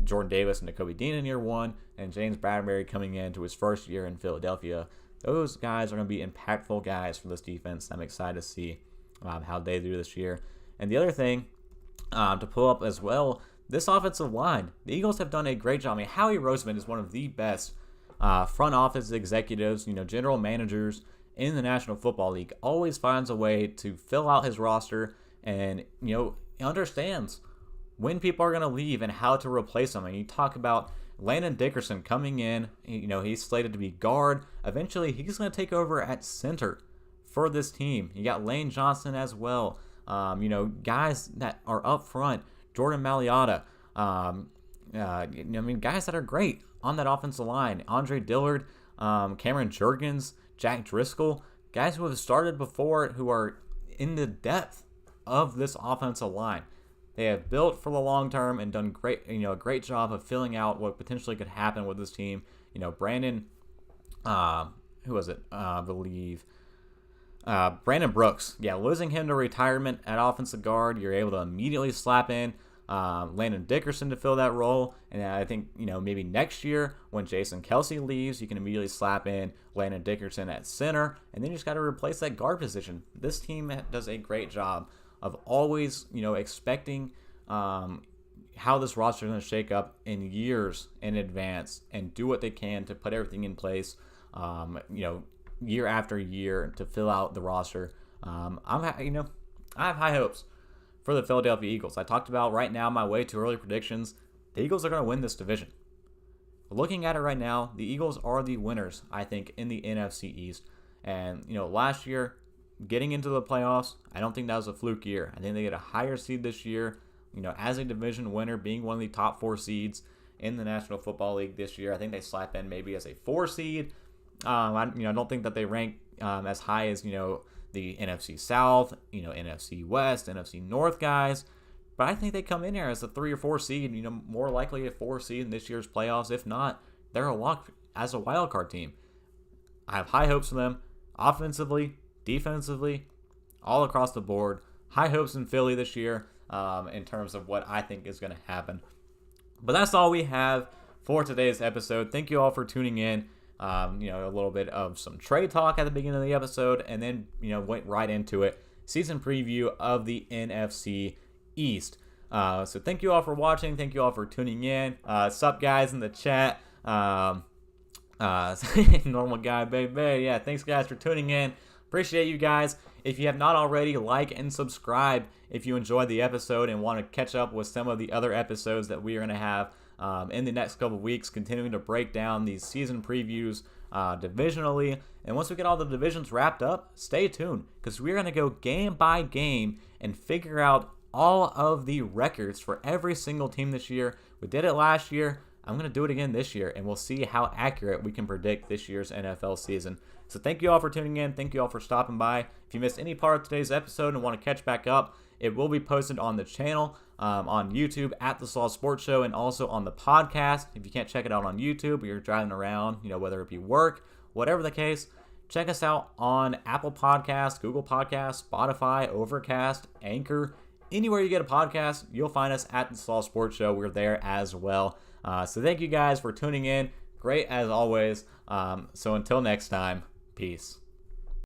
Jordan Davis and Nakobe Dean in year one, and James Bradberry coming into his first year in Philadelphia. Those guys are going to be impactful guys for this defense. I'm excited to see how they do this year. And the other thing to pull up as well, this offensive line. The Eagles have done a great job. I mean, Howie Roseman is one of the best front office executives, general managers in the National Football League. Always finds a way to fill out his roster, and he understands when people are going to leave and how to replace them. And you talk about Landon Dickerson coming in. He's slated to be guard. Eventually, he's going to take over at center for this team. You got Lane Johnson as well. Guys that are up front. Jordan Mailata. Guys that are great on that offensive line. Andre Dillard, Cameron Jurgens, Jack Driscoll. Guys who have started before, who are in the depth of this offensive line. They have built for the long term and done a great job of filling out what potentially could happen with this team. Brandon, who was it? I believe Brandon Brooks. Yeah, losing him to retirement at offensive guard, you're able to immediately slap in Landon Dickerson to fill that role. And I think, maybe next year when Jason Kelsey leaves, you can immediately slap in Landon Dickerson at center. And then you just got to replace that guard position. This team does a great job of always, expecting how this roster is going to shake up in years in advance, and do what they can to put everything in place, year after year to fill out the roster. I have high hopes for the Philadelphia Eagles. I talked about right now my way to early predictions. The Eagles are going to win this division. Looking at it right now, the Eagles are the winners, I think, in the NFC East. And, last year, getting into the playoffs, I don't think that was a fluke year. I think they get a higher seed this year, as a division winner, being one of the top 4 seeds in the National Football League this year. I think they slap in maybe as a 4 seed. I don't think that they rank as high as, the NFC South, NFC West, NFC North guys. But I think they come in here as a 3 or 4 seed, more likely a 4 seed in this year's playoffs. If not, they're a lock as a wild card team. I have high hopes for them offensively, defensively, all across the board. High hopes in Philly this year in terms of what I think is going to happen. But that's all we have for today's episode. Thank you all for tuning in. A little bit of some trade talk at the beginning of the episode, and then, went right into it. Season preview of the NFC East. So thank you all for watching. Thank you all for tuning in. Sup, guys in the chat. Normal guy, baby. Yeah, thanks, guys, for tuning in. Appreciate you guys. If you have not already, like and subscribe if you enjoyed the episode and want to catch up with some of the other episodes that we are going to have in the next couple of weeks, continuing to break down these season previews divisionally. And once we get all the divisions wrapped up, stay tuned, because we're going to go game by game and figure out all of the records for every single team this year. We did it last year. I'm going to do it again this year, and we'll see how accurate we can predict this year's NFL season. So thank you all for tuning in. Thank you all for stopping by. If you missed any part of today's episode and want to catch back up, it will be posted on the channel, on YouTube at The Slaw Sports Show, and also on the podcast. If you can't check it out on YouTube, or you're driving around, whether it be work, whatever the case, check us out on Apple Podcasts, Google Podcasts, Spotify, Overcast, Anchor. Anywhere you get a podcast, you'll find us at The Slaw Sports Show. We're there as well. So thank you guys for tuning in. Great as always. So until next time, peace.